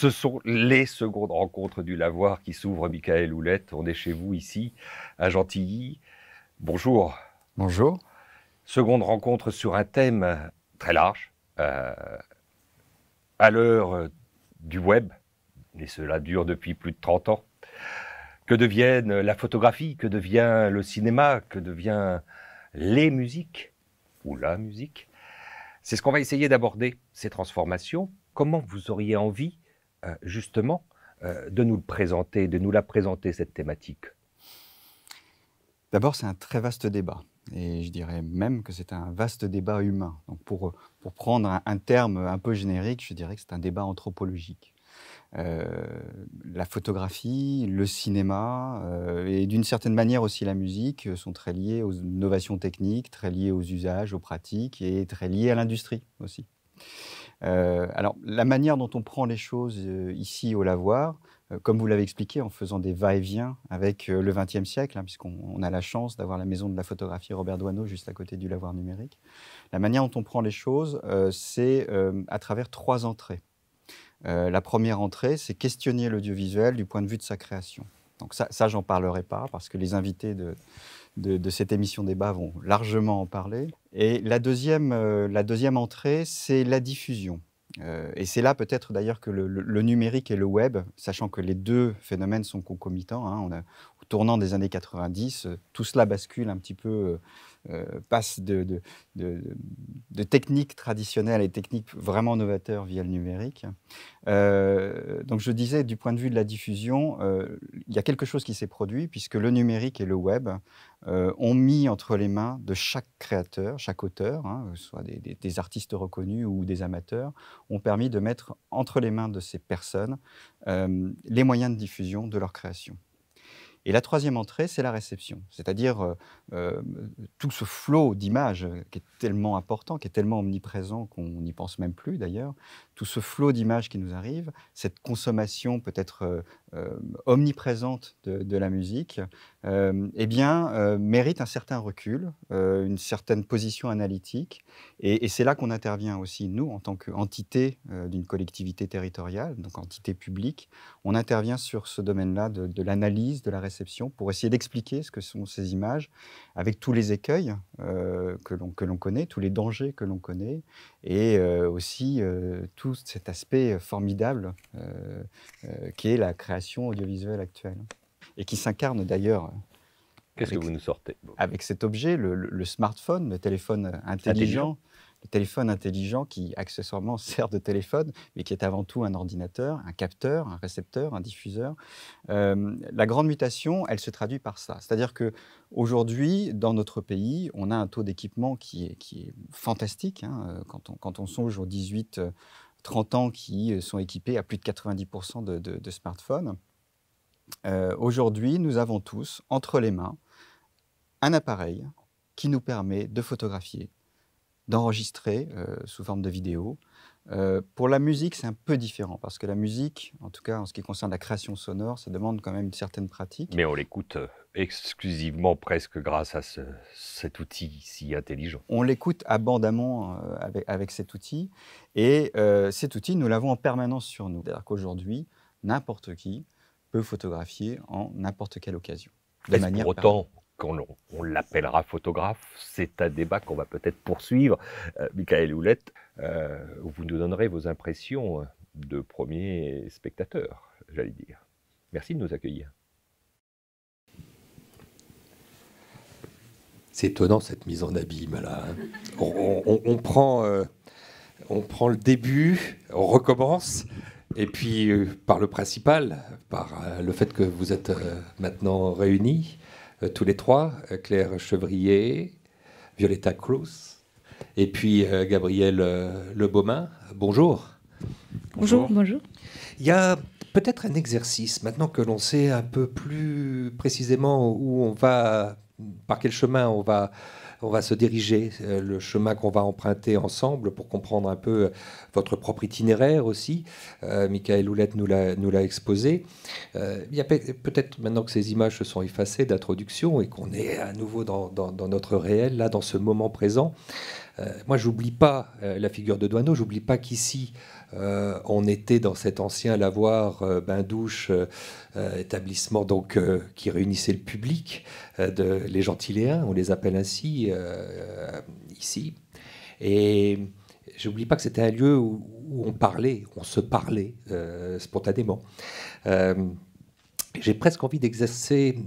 Ce sont les secondes rencontres du Lavoir qui s'ouvrent, Michael Houlette. On est chez vous ici, à Gentilly. Bonjour. Bonjour. Seconde rencontre sur un thème très large, à l'heure du web, et cela dure depuis plus de 30 ans. Que deviennent la photographie, que devient le cinéma, que devient les musiques, ou la musique? C'est ce qu'on va essayer d'aborder, ces transformations. Comment vous auriez envie, justement, de nous le présenter, de nous la présenter, cette thématique? D'abord, c'est un très vaste débat et je dirais même que c'est un vaste débat humain. Donc pour prendre un terme un peu générique, je dirais que c'est un débat anthropologique. Heu, la photographie, le cinéma, et d'une certaine manière aussi la musique, sont très liés aux innovations techniques, très liés aux usages, aux pratiques et très liés à l'industrie aussi. Alors la manière dont on prend les choses, ici au Lavoir, comme vous l'avez expliqué en faisant des va-et-vient avec, le XXe siècle, hein, puisqu'on a la chance d'avoir la maison de la photographie Robert Doisneau juste à côté du Lavoir numérique. La manière dont on prend les choses, c'est, à travers 3 entrées. La première entrée, c'est questionner l'audiovisuel du point de vue de sa création. Donc ça j'en parlerai pas parce que les invités de cette émission débat vont largement en parler. Et la deuxième entrée, c'est la diffusion. Et c'est là peut-être d'ailleurs que le numérique et le web, sachant que les 2 phénomènes sont concomitants, hein, au tournant des années 90, tout cela bascule un petit peu, passe de de techniques traditionnelles et techniques vraiment novateurs via le numérique. Donc je disais du point de vue de la diffusion, il y a quelque chose qui s'est produit puisque le numérique et le web, ont mis entre les mains de chaque créateur, chaque auteur, hein, soit des artistes reconnus ou des amateurs, ont permis de mettre entre les mains de ces personnes, les moyens de diffusion de leur création. Et la troisième entrée, c'est la réception. C'est-à-dire, tout ce flot d'images, qui est tellement important, qui est tellement omniprésent qu'on n'y pense même plus d'ailleurs. Tout ce flot d'images qui nous arrive, cette consommation peut-être, omniprésente de la musique, eh bien, mérite un certain recul, une certaine position analytique et c'est là qu'on intervient aussi nous en tant qu'entité, d'une collectivité territoriale, donc entité publique. On intervient sur ce domaine-là de l'analyse, de la réception, pour essayer d'expliquer ce que sont ces images, avec tous les écueils que l'on connaît, tous les dangers que l'on connaît, et aussi tout cet aspect formidable qui est la création audiovisuelle actuelle. Et qui s'incarne d'ailleurs Qu'est-ce que avec, vous nous sortez? avec cet objet, le smartphone, le téléphone Intelligent? intelligent. Le téléphone intelligent qui accessoirement sert de téléphone, mais qui est avant tout un ordinateur, un capteur, un récepteur, un diffuseur. La grande mutation, elle se traduit par ça. C'est-à-dire qu'aujourd'hui, dans notre pays, on a un taux d'équipement qui est fantastique, hein, quand on songe aux 18-30 ans qui sont équipés à plus de 90% de smartphones. Aujourd'hui, nous avons tous, entre les mains, un appareil qui nous permet de photographier, d'enregistrer sous forme de vidéo. Pour la musique, c'est un peu différent parce que la musique, en tout cas en ce qui concerne la création sonore, ça demande quand même une certaine pratique. Mais on l'écoute exclusivement presque grâce à cet outil si intelligent. On l'écoute abondamment avec cet outil et cet outil, nous l'avons en permanence sur nous. C'est-à-dire qu'aujourd'hui, n'importe qui peut photographier en n'importe quelle occasion, de Est-ce pour manière autant qu'on l'appellera photographe? C'est un débat qu'on va peut-être poursuivre. Michael Houlette, vous nous donnerez vos impressions de premiers spectateurs, j'allais dire. Merci de nous accueillir. C'est étonnant cette mise en abîme là, hein. On prend le début, on recommence, et puis par le principal, par le fait que vous êtes maintenant réunis, tous les trois, Claire Chevrier, Violetta Cruz, et puis Gabriel Lebaumin. Bonjour. Bonjour. Bonjour. Il y a peut-être un exercice, maintenant que l'on sait un peu plus précisément où on va, par quel chemin on va se diriger, le chemin qu'on va emprunter ensemble pour comprendre un peu votre propre itinéraire aussi. Michael Houlette nous l'a exposé. Il y a peut-être, maintenant que ces images se sont effacées d'introduction et qu'on est à nouveau dans notre réel, là, dans ce moment présent, moi, j'oublie pas la figure de Doisneau, j'oublie pas qu'ici, on était dans cet ancien lavoir, bain-douche, établissement donc, qui réunissait le public, les Gentiléens, on les appelle ainsi, ici. Et j'oublie pas que c'était un lieu où on se parlait spontanément. J'ai presque envie d'exercer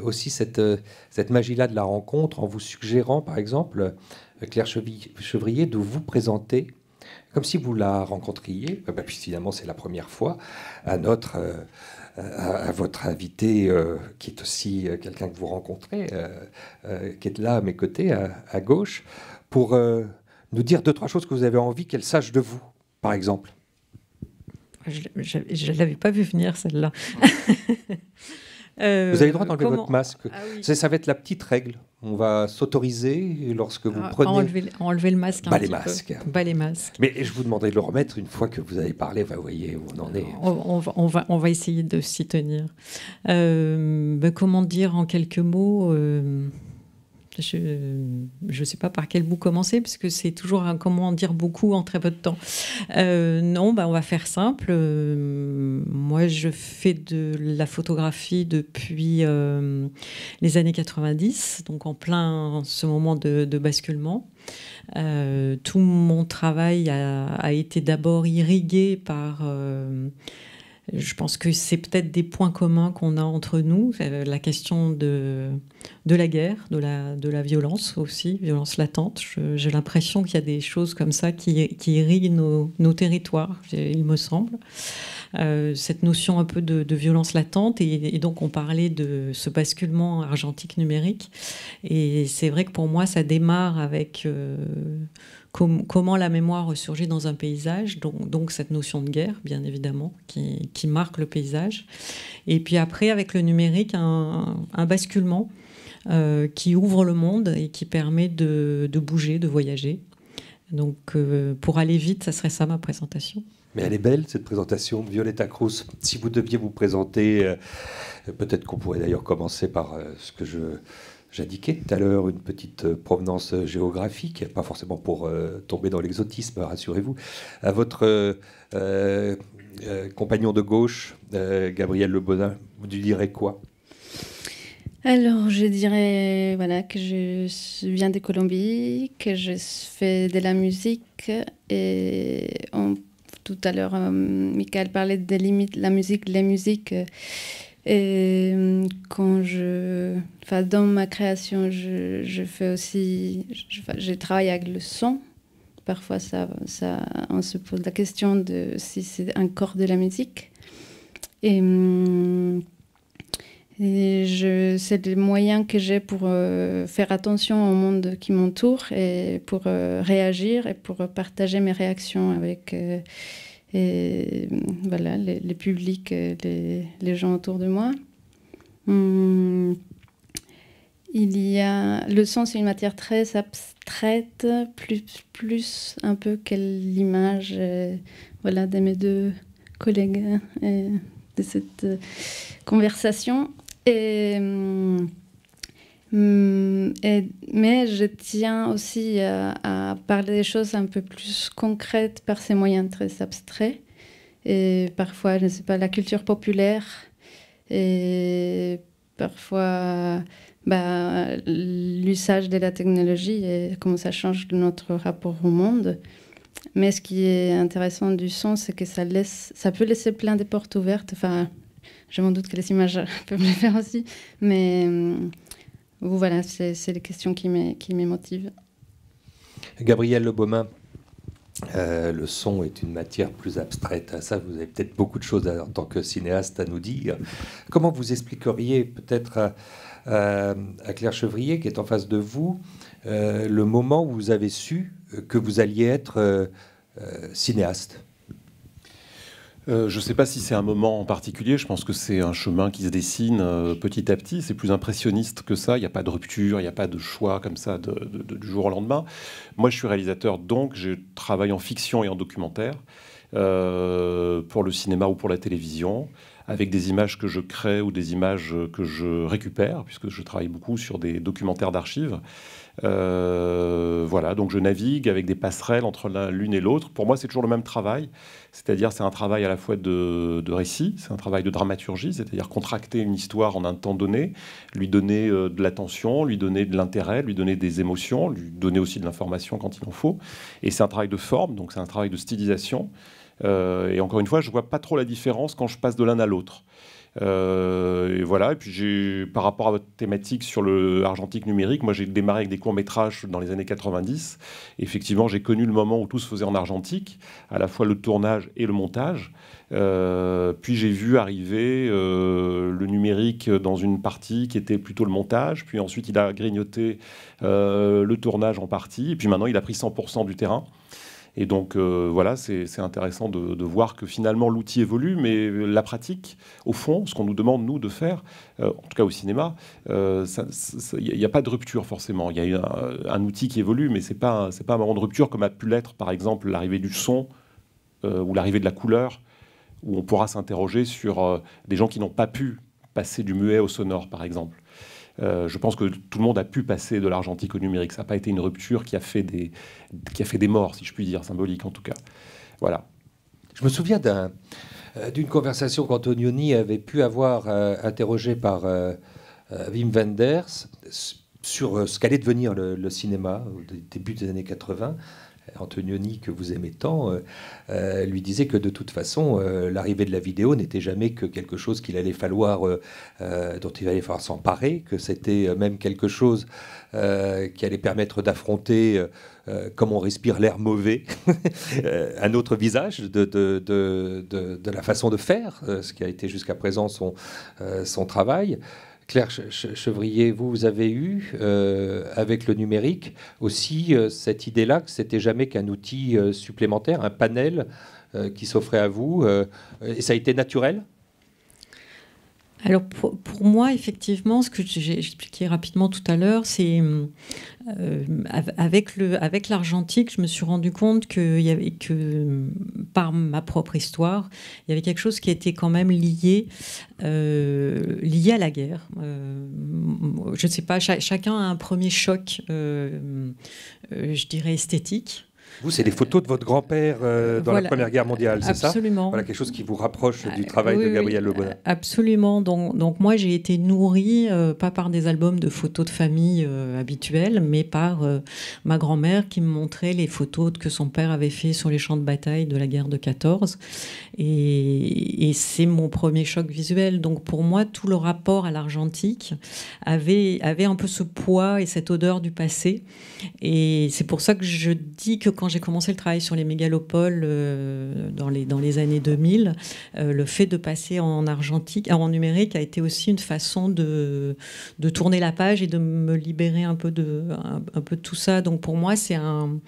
aussi cette magie-là de la rencontre en vous suggérant, par exemple, Claire Chevrier, de vous présenter comme si vous la rencontriez, puis finalement c'est la première fois, à votre invité, qui est aussi quelqu'un que vous rencontrez, qui est là à mes côtés, à gauche, pour nous dire 2-3 choses que vous avez envie qu'elle sache de vous, par exemple. Je ne l'avais pas vu venir, celle-là. Vous avez le droit d'enlever votre masque. Ah, oui. Ça va être la petite règle. On va s'autoriser lorsque vous prenez... Enlever le masque un petit masques. peu. Bas les masques. Mais je vous demanderai de le remettre une fois que vous avez parlé. Vous voyez où on en est. On va essayer de s'y tenir. Comment dire en quelques mots je ne sais pas par quel bout commencer, parce que c'est toujours comment dire beaucoup en très peu de temps. Non, on va faire simple. Moi, je fais de la photographie depuis les années 90, donc en plein ce moment de basculement. Tout mon travail a été d'abord irrigué par... je pense que c'est peut-être des points communs qu'on a entre nous, la question de la guerre, de la violence aussi, violence latente. J'ai l'impression qu'il y a des choses comme ça qui irriguent nos territoires, il me semble. Cette notion un peu de violence latente, et donc on parlait de ce basculement argentique numérique. Et c'est vrai que pour moi, ça démarre avec... comment la mémoire ressurgit dans un paysage, donc cette notion de guerre, bien évidemment, qui marque le paysage. Et puis après, avec le numérique, un basculement qui ouvre le monde et qui permet de bouger, de voyager. Donc, pour aller vite, ça serait ça ma présentation. Mais elle est belle, cette présentation, Violeta Cruz. Si vous deviez vous présenter, peut-être qu'on pourrait d'ailleurs commencer par ce que j'indiquais tout à l'heure, une petite provenance géographique, pas forcément pour tomber dans l'exotisme, rassurez-vous. À votre compagnon de gauche, Gabriel Le Bonin, vous lui direz quoi? Alors, je dirais que je viens de Colombie, que je fais de la musique. Et tout à l'heure, Michael parlait des limites, les musiques. Et dans ma création, je fais aussi, je travaille avec le son. Parfois, on se pose la question de si c'est encore de la musique. Et c'est le moyen que j'ai pour faire attention au monde qui m'entoure et pour réagir et pour partager mes réactions avec les publics, les gens autour de moi. Le son, c'est une matière très abstraite, plus un peu que l'image de mes deux collègues de cette conversation. Mais je tiens aussi à parler des choses un peu plus concrètes par ces moyens très abstraits. Et parfois, je ne sais pas, la culture populaire. Et parfois, l'usage de la technologie et comment ça change notre rapport au monde. Mais ce qui est intéressant du son, c'est que ça peut laisser plein de portes ouvertes. Enfin, je m'en doute que les images peuvent le faire aussi. Mais voilà, c'est les questions qui m'émotivent. Gabriel Le Bonin, le son est une matière plus abstraite. À ça, vous avez peut-être beaucoup de choses en tant que cinéaste à nous dire. Comment vous expliqueriez peut-être à Claire Chevrier, qui est en face de vous, le moment où vous avez su que vous alliez être cinéaste? Je ne sais pas si c'est un moment en particulier. Je pense que c'est un chemin qui se dessine petit à petit. C'est plus impressionniste que ça. Il n'y a pas de rupture, il n'y a pas de choix comme ça du jour au lendemain. Moi, je suis réalisateur, donc je travaille en fiction et en documentaire pour le cinéma ou pour la télévision, avec des images que je crée ou des images que je récupère, puisque je travaille beaucoup sur des documentaires d'archives. Voilà, donc je navigue avec des passerelles entre l'une et l'autre. Pour moi, c'est toujours le même travail, c'est-à-dire c'est un travail à la fois de récit, c'est un travail de dramaturgie, c'est-à-dire contracter une histoire en un temps donné, lui donner de l'attention, lui donner de l'intérêt, lui donner des émotions, lui donner aussi de l'information quand il en faut. Et c'est un travail de forme, donc c'est un travail de stylisation. Et encore une fois, je ne vois pas trop la différence quand je passe de l'un à l'autre. Et voilà. Et puis par rapport à votre thématique sur le argentique numérique, moi j'ai démarré avec des courts-métrages dans les années 90. Effectivement, j'ai connu le moment où tout se faisait en argentique, à la fois le tournage et le montage. Puis j'ai vu arriver le numérique dans une partie qui était plutôt le montage. Puis ensuite, il a grignoté le tournage en partie. Et puis maintenant, il a pris 100% du terrain. Et donc voilà, c'est intéressant de voir que finalement l'outil évolue, mais la pratique, au fond, ce qu'on nous demande, nous, de faire, en tout cas au cinéma, il n'y a pas de rupture forcément. Il y a un outil qui évolue, mais ce n'est pas un moment de rupture comme a pu l'être, par exemple, l'arrivée du son ou l'arrivée de la couleur, où on pourra s'interroger sur des gens qui n'ont pas pu passer du muet au sonore, par exemple. Je pense que tout le monde a pu passer de l'argentique au numérique. Ça n'a pas été une rupture qui a fait des morts, si je puis dire, symbolique en tout cas. Voilà. Je me souviens d'une conversation qu'Antonioni avait pu avoir interrogée par Wim Wenders sur ce qu'allait devenir le cinéma au début des années 80. Antonioni, que vous aimez tant, lui disait que de toute façon, l'arrivée de la vidéo n'était jamais que quelque chose qu'il allait falloir, dont il allait falloir s'emparer, que c'était même quelque chose qui allait permettre d'affronter, comme on respire l'air mauvais, un autre visage de la façon de faire, ce qui a été jusqu'à présent son travail. Claire Chevrier, vous avez eu, avec le numérique, aussi cette idée-là que c'était jamais qu'un outil supplémentaire, un panel qui s'offrait à vous, et ça a été naturel ? Alors pour moi, effectivement, ce que j'ai expliqué rapidement tout à l'heure, c'est avec l'argentique, je me suis rendu compte que par ma propre histoire, il y avait quelque chose qui était quand même lié à la guerre. Je ne sais pas, chacun a un premier choc, je dirais esthétique. Vous, c'est des photos de votre grand-père dans la Première Guerre mondiale, c'est ça ? Absolument. Voilà, quelque chose qui vous rapproche du travail de Gabriel Le Bonnin. Absolument. Donc moi, j'ai été nourrie, pas par des albums de photos de famille habituels, mais par ma grand-mère qui me montrait les photos que son père avait fait sur les champs de bataille de la guerre de 14. Et c'est mon premier choc visuel. Donc pour moi, tout le rapport à l'argentique avait un peu ce poids et cette odeur du passé. Et c'est pour ça que je dis que quand j'ai commencé le travail sur les mégalopoles dans les années 2000, le fait de passer en numérique a été aussi une façon de tourner la page et de me libérer un peu de tout ça. Donc pour moi, c'est un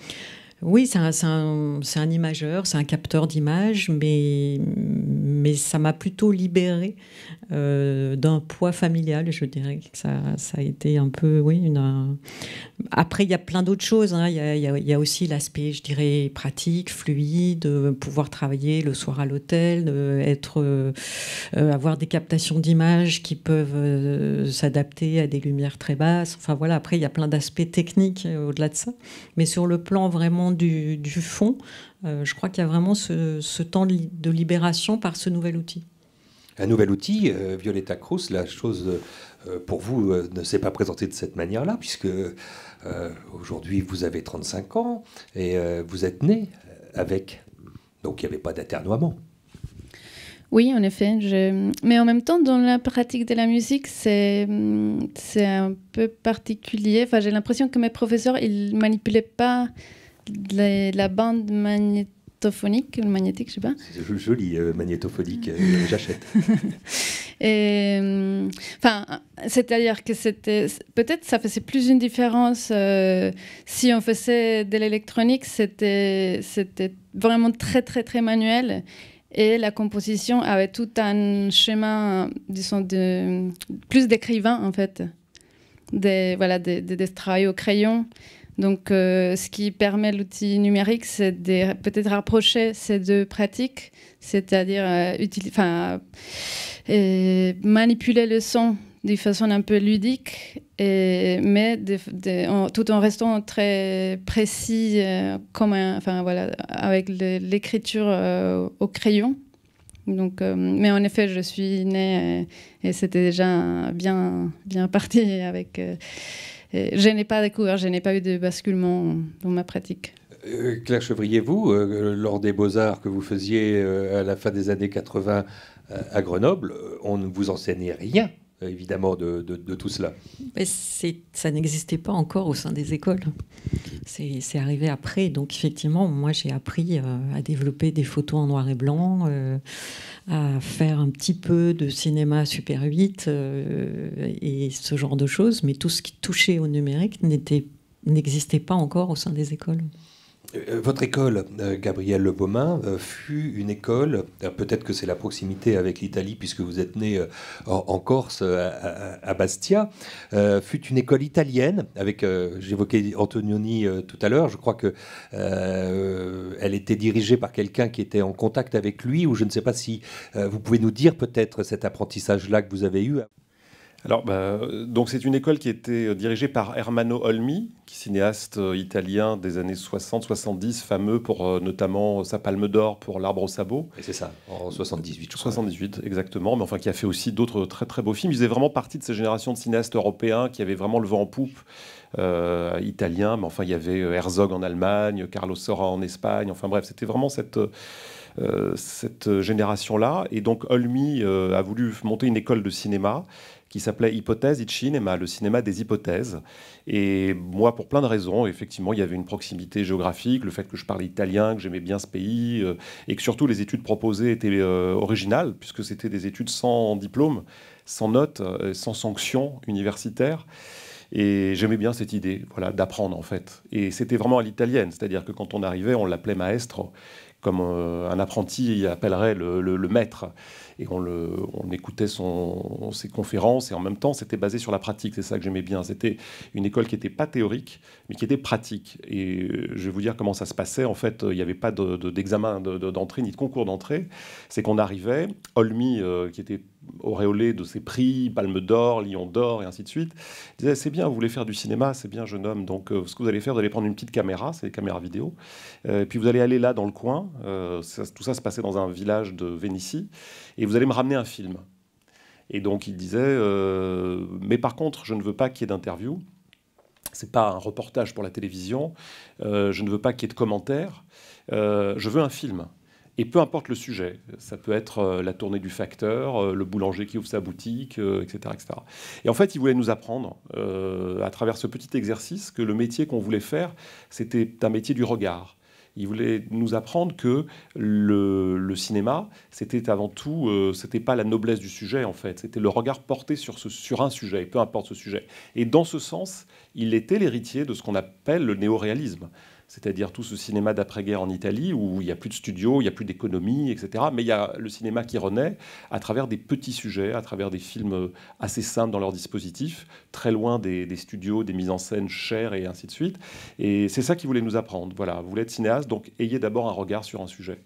imageur, c'est un capteur d'images, mais ça m'a plutôt libérée d'un poids familial. Je dirais que ça a été un peu, Après, il y a plein d'autres choses. Hein. Il y a aussi l'aspect, je dirais, pratique, fluide, pouvoir travailler le soir à l'hôtel, avoir des captations d'images qui peuvent s'adapter à des lumières très basses. Enfin voilà, après, il y a plein d'aspects techniques au-delà de ça. Mais sur le plan vraiment du fond, je crois qu'il y a vraiment ce temps de libération par ce nouvel outil. Un nouvel outil, Violeta Cruz, la chose pour vous ne s'est pas présentée de cette manière-là, puisque aujourd'hui vous avez 35 ans et vous êtes né avec. Donc il n'y avait pas d'aternoiement. Oui, en effet. Mais en même temps, dans la pratique de la musique, c'est un peu particulier. Enfin, j'ai l'impression que mes professeurs, ils ne manipulaient pas la bande magnétophonique, ou magnétique, je ne sais pas. C'est joli, magnétophonique, j'achète. C'est-à-dire que peut-être ça faisait plus une différence si on faisait de l'électronique, c'était vraiment très, très, très manuel. Et la composition avait tout un chemin, disons, plus d'écrivain, en fait. Des travaux au crayon, Donc, ce qui permet l'outil numérique, c'est de peut-être rapprocher ces deux pratiques, c'est-à-dire manipuler le son de façon un peu ludique, mais tout en restant très précis, avec l'écriture au crayon. Donc, mais en effet, je suis née et c'était déjà bien parti avec. Je n'ai pas découvert, je n'ai pas eu de basculement dans ma pratique. Claire Chevrier, vous, lors des Beaux-Arts que vous faisiez à la fin des années 80 à Grenoble, on ne vous enseignait rien, évidemment, de tout cela. Mais ça n'existait pas encore au sein des écoles. C'est arrivé après. Donc, effectivement, moi, j'ai appris à développer des photos en noir et blanc, à faire un petit peu de cinéma Super 8 et ce genre de choses. Mais tout ce qui touchait au numérique n'existait pas encore au sein des écoles. Votre école, Gabrielle Le Baumin, fut une école, peut-être que c'est la proximité avec l'Italie, puisque vous êtes né en Corse, à Bastia, fut une école italienne, avec, j'évoquais Antonioni tout à l'heure, je crois que elle était dirigée par quelqu'un qui était en contact avec lui, ou je ne sais pas si vous pouvez nous dire peut-être cet apprentissage-là que vous avez eu. Alors, donc c'est une école qui était dirigée par Ermanno Olmi, qui est cinéaste italien des années 60-70, fameux pour notamment sa Palme d'Or pour L'Arbre au sabot. Et c'est ça, en 78, je crois. 78, exactement, mais enfin qui a fait aussi d'autres très très beaux films. Il faisait vraiment partie de ces générations de cinéastes européens qui avaient vraiment le vent en poupe italien, mais enfin il y avait Herzog en Allemagne, Carlos Saura en Espagne, enfin bref, c'était vraiment cette génération-là. Et donc Olmi a voulu monter une école de cinéma qui s'appelait Hypothèse, il Cinema, le cinéma des hypothèses. Et moi, pour plein de raisons, effectivement, il y avait une proximité géographique, le fait que je parlais italien, que j'aimais bien ce pays, et que surtout les études proposées étaient originales, puisque c'était des études sans diplôme, sans notes, sans sanction universitaire. Et j'aimais bien cette idée, voilà, d'apprendre en fait. Et c'était vraiment à l'italienne, c'est-à-dire que quand on arrivait, on l'appelait maestro, comme un apprenti appellerait le maître. Et on écoutait ses conférences, et en même temps, c'était basé sur la pratique. C'est ça que j'aimais bien. C'était une école qui n'était pas théorique, mais qui était pratique. Et je vais vous dire comment ça se passait. En fait, il n'y avait pas d'examen d'entrée, ni de concours d'entrée. C'est qu'on arrivait, Olmi, qui était auréolé de ses prix, Palme d'Or, Lion d'Or, et ainsi de suite, disait, c'est bien, vous voulez faire du cinéma, c'est bien, jeune homme. Donc, ce que vous allez faire, vous allez prendre une petite caméra, c'est des caméras vidéo, puis vous allez aller là, dans le coin. Tout ça se passait dans un village de Vénétie, et vous allez me ramener un film. Et donc, il disait, mais par contre, je ne veux pas qu'il y ait d'interview. C'est pas un reportage pour la télévision. Je ne veux pas qu'il y ait de commentaires. Je veux un film. Et peu importe le sujet, ça peut être la tournée du facteur, le boulanger qui ouvre sa boutique, etc., etc. Et en fait, il voulait nous apprendre, à travers ce petit exercice, que le métier qu'on voulait faire, c'était un métier du regard. Il voulait nous apprendre que le cinéma, c'était avant tout, c'était pas la noblesse du sujet, en fait. C'était le regard porté sur un sujet, peu importe ce sujet. Et dans ce sens, il était l'héritier de ce qu'on appelle le néoréalisme. C'est-à-dire tout ce cinéma d'après-guerre en Italie, où il n'y a plus de studios, il n'y a plus d'économie, etc. Mais il y a le cinéma qui renaît à travers des petits sujets, à travers des films assez simples dans leur dispositif, très loin des studios, des mises en scène chères et ainsi de suite. Et c'est ça qu'il voulait nous apprendre. Voilà, vous voulez être cinéaste, donc ayez d'abord un regard sur un sujet.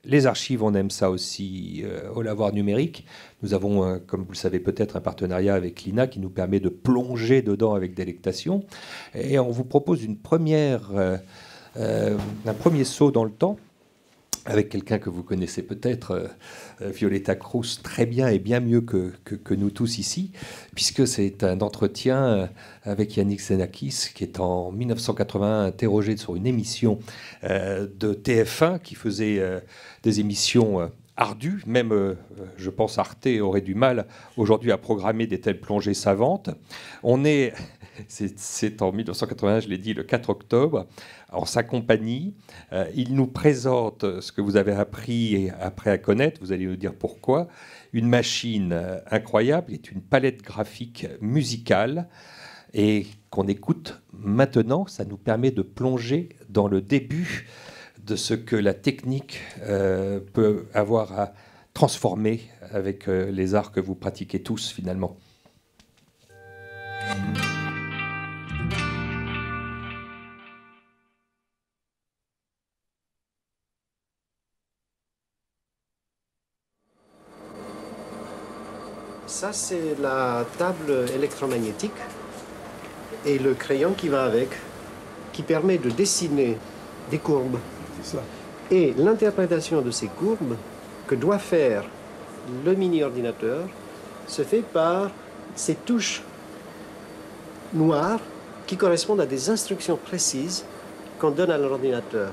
Les archives, on aime ça aussi au lavoir numérique. Nous avons, comme vous le savez peut-être, un partenariat avec l'INA qui nous permet de plonger dedans avec délectation. Et on vous propose un premier saut dans le temps avec quelqu'un que vous connaissez peut-être, Violeta Cruz, très bien et bien mieux que nous tous ici, puisque c'est un entretien avec Yannick Xenakis, qui est en 1981 interrogé sur une émission de TF1 qui faisait des émissions ardues. Même, je pense, Arte aurait du mal aujourd'hui à programmer des telles plongées savantes. C'est en 1981, je l'ai dit, le 4 octobre, en sa compagnie. Il nous présente ce que vous avez appris et appris à connaître, vous allez nous dire pourquoi, une machine incroyable, est une palette graphique musicale, et qu'on écoute maintenant. Ça nous permet de plonger dans le début de ce que la technique peut avoir à transformer avec les arts que vous pratiquez tous finalement. Ça, c'est la table électromagnétique et le crayon qui va avec, qui permet de dessiner des courbes. C'est ça. Et l'interprétation de ces courbes que doit faire le mini-ordinateur se fait par ces touches noires qui correspondent à des instructions précises qu'on donne à l'ordinateur.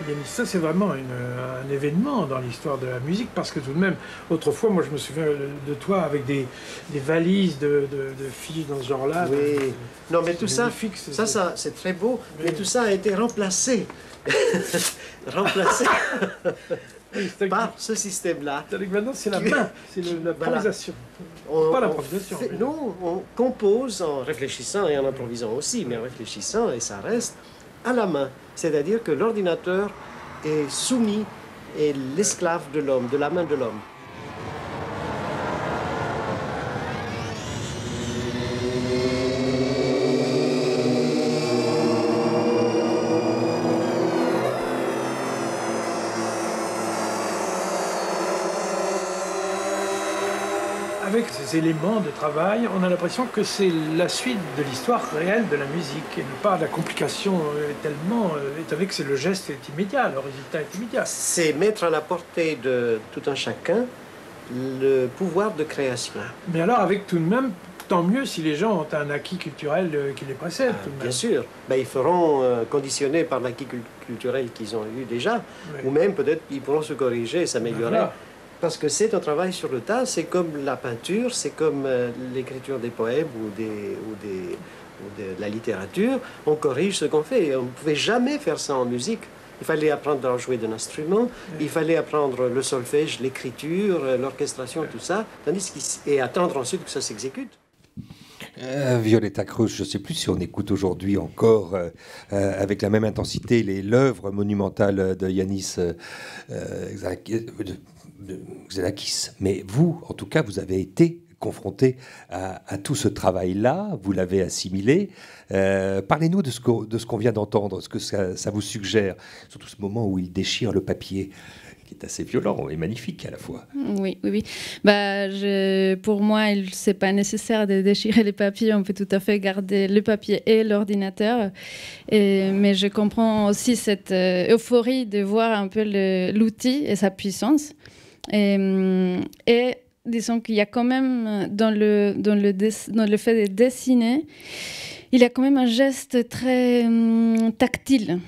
Yanis, ça c'est vraiment un événement dans l'histoire de la musique, parce que tout de même, autrefois, moi je me souviens de toi avec des valises de filles dans ce genre-là. Oui, non mais tout ça, magnifique, ça c'est très beau, Oui. mais tout ça a été remplacé, remplacé par ce système-là. Maintenant c'est la main, c'est l'improvisation. On- Pas on l'improvisation, fait- mais- Non, on compose en réfléchissant et en improvisant aussi, mais en réfléchissant et ça reste à la main. C'est-à-dire que l'ordinateur est soumis, est l'esclave de l'homme, de la main de l'homme. Avec ces éléments de travail, on a l'impression que c'est la suite de l'histoire réelle de la musique et non pas la complication tellement, étant donné que c'est le geste est immédiat, le résultat est immédiat. C'est mettre à la portée de tout un chacun le pouvoir de création. Mais alors avec tout de même, tant mieux si les gens ont un acquis culturel qui les précède tout de même. Bien sûr, ben, ils feront conditionner par l'acquis culturel qu'ils ont eu déjà, Ouais. ou même peut-être ils pourront se corriger et s'améliorer. Voilà. Parce que c'est un travail sur le tas, c'est comme la peinture, c'est comme l'écriture des poèmes ou de la littérature. On corrige ce qu'on fait. On ne pouvait jamais faire ça en musique. Il fallait apprendre à jouer d'un instrument, il fallait apprendre le solfège, l'écriture, l'orchestration, tout ça, et attendre ensuite que ça s'exécute. Violetta Cruz, je ne sais plus si on écoute aujourd'hui encore avec la même intensité l'œuvre monumentale de Yanis Xenakis. Mais vous, en tout cas, vous avez été confronté à tout ce travail-là, vous l'avez assimilé. Parlez-nous de ce qu'on vient d'entendre, ce que ça vous suggère, surtout ce moment où il déchire le papier, qui est assez violent et magnifique à la fois. Oui, oui, oui. Bah, pour moi, c'est pas nécessaire de déchirer les papiers. On peut tout à fait garder le papier et l'ordinateur. Mais je comprends aussi cette euphorie de voir un peu l'outil et sa puissance. Et disons qu'il y a quand même, dans le fait de dessiner, il y a quand même un geste très tactile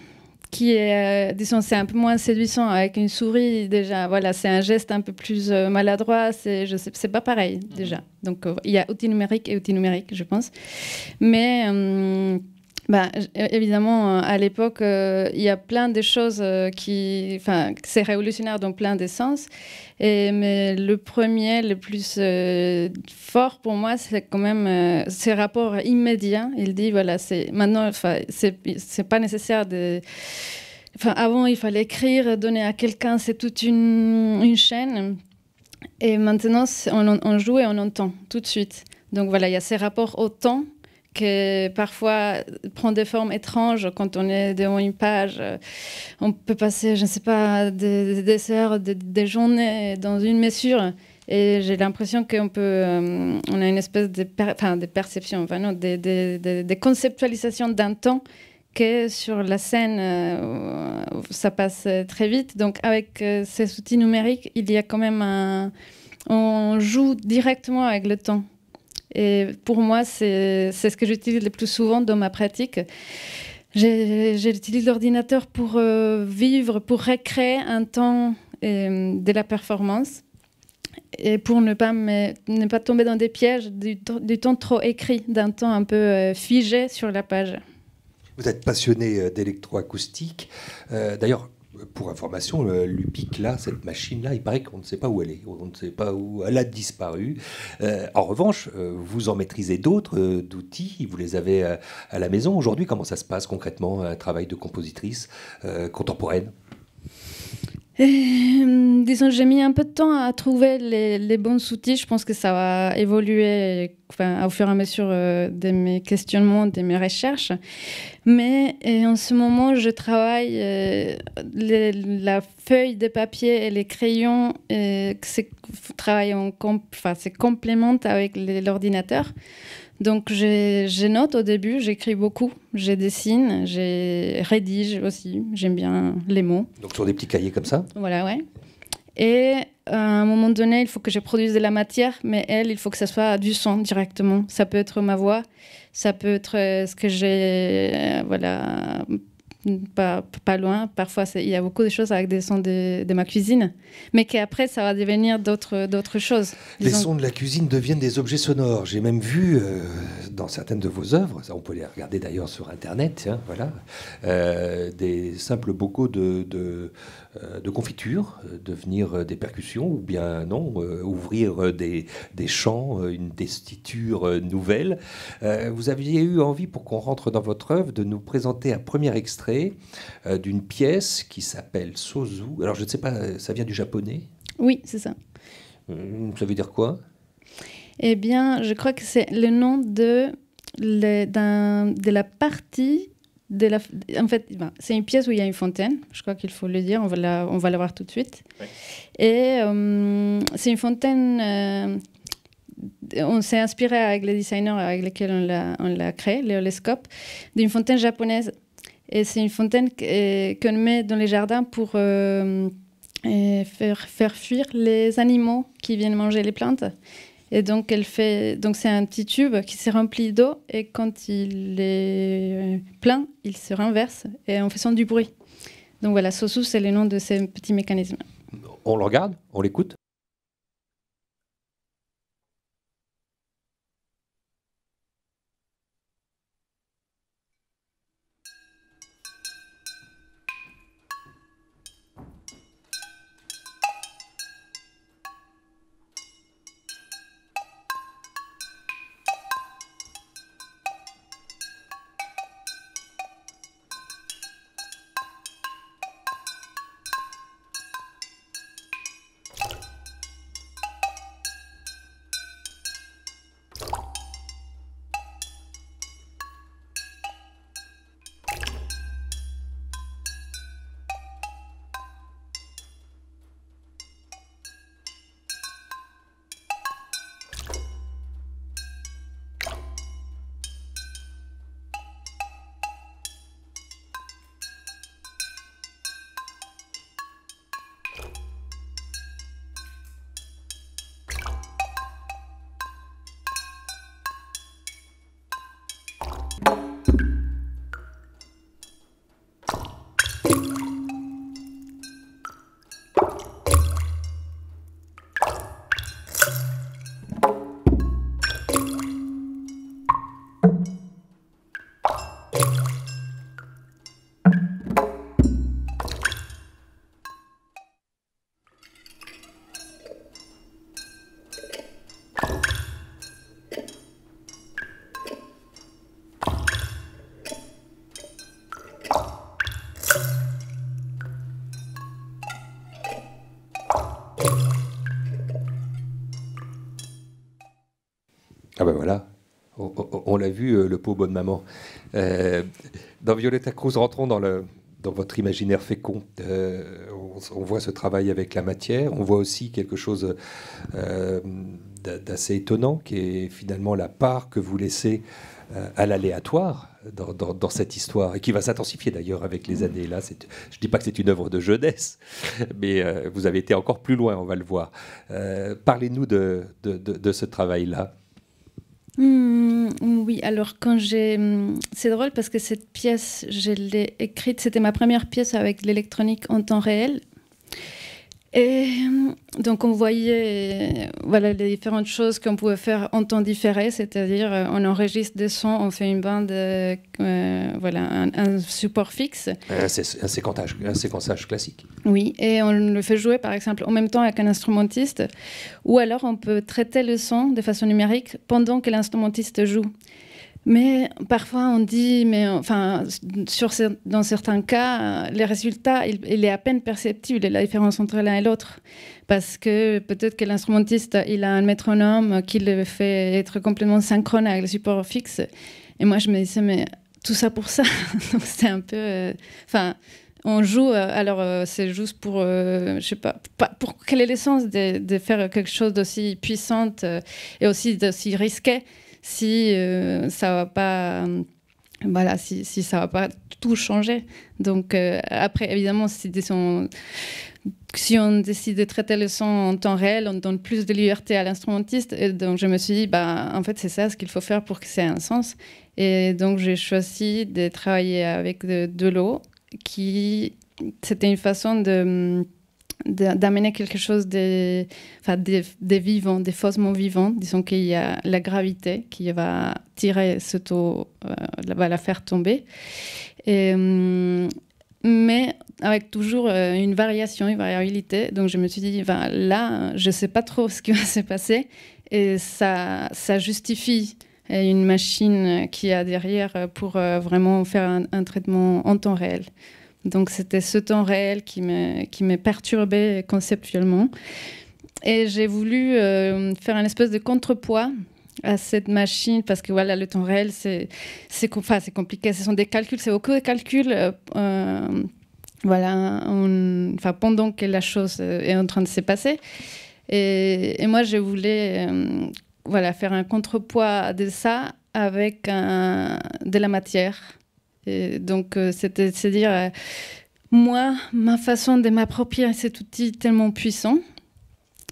qui est, disons, c'est un peu moins séduisant avec une souris déjà. Voilà, c'est un geste un peu plus maladroit. C'est pas pareil déjà. Donc il y a outil numérique et outil numérique, je pense. Mais évidemment, à l'époque, il y a plein de choses c'est révolutionnaire dans plein de sens. Mais le premier, le plus fort pour moi, c'est quand même ce rapport immédiat. Il dit, voilà, maintenant, c'est pas nécessaire de... avant, il fallait écrire, donner à quelqu'un, c'est toute une chaîne. Et maintenant, on joue et on entend tout de suite. Donc voilà, il y a ces rapports au temps qui parfois prend des formes étranges quand on est devant une page. On peut passer, je ne sais pas, des heures, des journées dans une mesure. Et j'ai l'impression qu'on on a une espèce de perception, des conceptualisations d'un temps que sur la scène, ça passe très vite. Donc avec ces outils numériques, il y a quand même on joue directement avec le temps. Et pour moi, c'est ce que j'utilise le plus souvent dans ma pratique. J'utilise l'ordinateur pour vivre, pour recréer un temps de la performance. et pour ne pas tomber dans des pièges du temps trop écrit, d'un temps un peu figé sur la page. Vous êtes passionné d'électroacoustique. D'ailleurs, pour information, l'UPIC, là, cette machine-là, il paraît qu'on ne sait pas où elle est. On ne sait pas où elle a disparu. En revanche, vous en maîtrisez d'autres d'outils. Vous les avez à la maison. Aujourd'hui, comment ça se passe concrètement, un travail de compositrice contemporaine? Disons, j'ai mis un peu de temps à trouver les bons outils. Je pense que ça va évoluer au fur et à mesure de mes questionnements, de mes recherches. Mais en ce moment, je travaille la feuille de papier et les crayons. C'est complémente avec l'ordinateur. Donc, je note au début, j'écris beaucoup, je dessine, je rédige aussi, j'aime bien les mots. Donc, sur des petits cahiers comme ça? Voilà, ouais. Et à un moment donné, il faut que je produise de la matière, mais il faut que ça soit du son directement. Ça peut être ma voix, ça peut être ce que j'ai, voilà, pas loin. Parfois, il y a beaucoup de choses avec des sons de ma cuisine, mais qu'après, ça va devenir d'autres choses. Les sons de la cuisine deviennent des objets sonores. J'ai même vu dans certaines de vos œuvres, on peut les regarder d'ailleurs sur Internet, hein, voilà, des simples bocaux de confiture devenir des percussions, ou bien non, ouvrir des chants, une tessiture nouvelle. Vous aviez eu envie, pour qu'on rentre dans votre œuvre, de nous présenter un premier extrait d'une pièce qui s'appelle Sozu. Alors, je ne sais pas, ça vient du japonais? Oui, c'est ça. Ça veut dire quoi? Eh bien, je crois que c'est le nom de la partie en fait, c'est une pièce où il y a une fontaine. Je crois qu'il faut le dire. On va la voir tout de suite. Oui. Et c'est une fontaine. On s'est inspiré avec les designers avec lesquels on l'a créé, l'éolescope, d'une fontaine japonaise. Et c'est une fontaine qu'on met dans les jardins pour faire fuir les animaux qui viennent manger les plantes. Et donc, c'est un petit tube qui se remplit d'eau, et quand il est plein, il se renverse et en faisant du bruit. Donc voilà, Sozu, c'est le nom de ces petits mécanismes. On le regarde? On l'écoute? Ah ben voilà, on l'a vu, le pot bonne maman. Dans Violetta Cruz, rentrons dans votre imaginaire fécond. On voit ce travail avec la matière, on voit aussi quelque chose d'assez étonnant, qui est finalement la part que vous laissez à l'aléatoire dans cette histoire, et qui va s'intensifier d'ailleurs avec les années. Là, je ne dis pas que c'est une œuvre de jeunesse, mais vous avez été encore plus loin, on va le voir. Parlez-nous de ce travail-là. Oui, alors c'est drôle parce que cette pièce, je l'ai écrite, c'était ma première pièce avec l'électronique en temps réel. Et donc, on voyait voilà, les différentes choses qu'on pouvait faire en temps différé, c'est-à-dire on enregistre des sons, on fait une bande, voilà, un support fixe. Un séquençage classique. Oui, et on le fait jouer, par exemple, en même temps avec un instrumentiste, ou alors on peut traiter le son de façon numérique pendant que l'instrumentiste joue. Mais parfois on dit, mais enfin, dans certains cas, les résultats, il est à peine perceptible, la différence entre l'un et l'autre. Parce que peut-être que l'instrumentiste, il a un métronome qui le fait être complètement synchrone avec le support fixe. Et moi, je me disais, mais tout ça pour ça. Donc c'est un peu... Enfin, on joue, alors c'est juste pour, je sais pas, pour quel est l'essence de faire quelque chose d'aussi puissante et aussi d'aussi risqué si ça va pas, voilà, si ça va pas tout changer. Donc après, évidemment, si on décide de traiter le son en temps réel, on donne plus de liberté à l'instrumentiste. Et donc je me suis dit, en fait, c'est ça ce qu'il faut faire pour que ça ait un sens. Et donc j'ai choisi de travailler avec de l'eau, c'était une façon d'amener quelque chose de vivant, de faussement vivant. Disons qu'il y a la gravité qui va tirer cette eau, va la faire tomber. Mais avec toujours une variation, une variabilité. Donc je me suis dit, là, je ne sais pas trop ce qui va se passer. Et ça justifie une machine qui a derrière pour vraiment faire un traitement en temps réel. Donc c'était ce temps réel qui me perturbait conceptuellement. Et j'ai voulu faire un espèce de contrepoids à cette machine, parce que voilà, le temps réel, c'est compliqué. Ce sont des calculs, c'est beaucoup de calculs voilà, pendant que la chose est en train de se passer. Et moi, je voulais faire un contrepoids de ça avec de la matière. Et donc, c'était de se dire, moi, ma façon de m'approprier cet outil tellement puissant,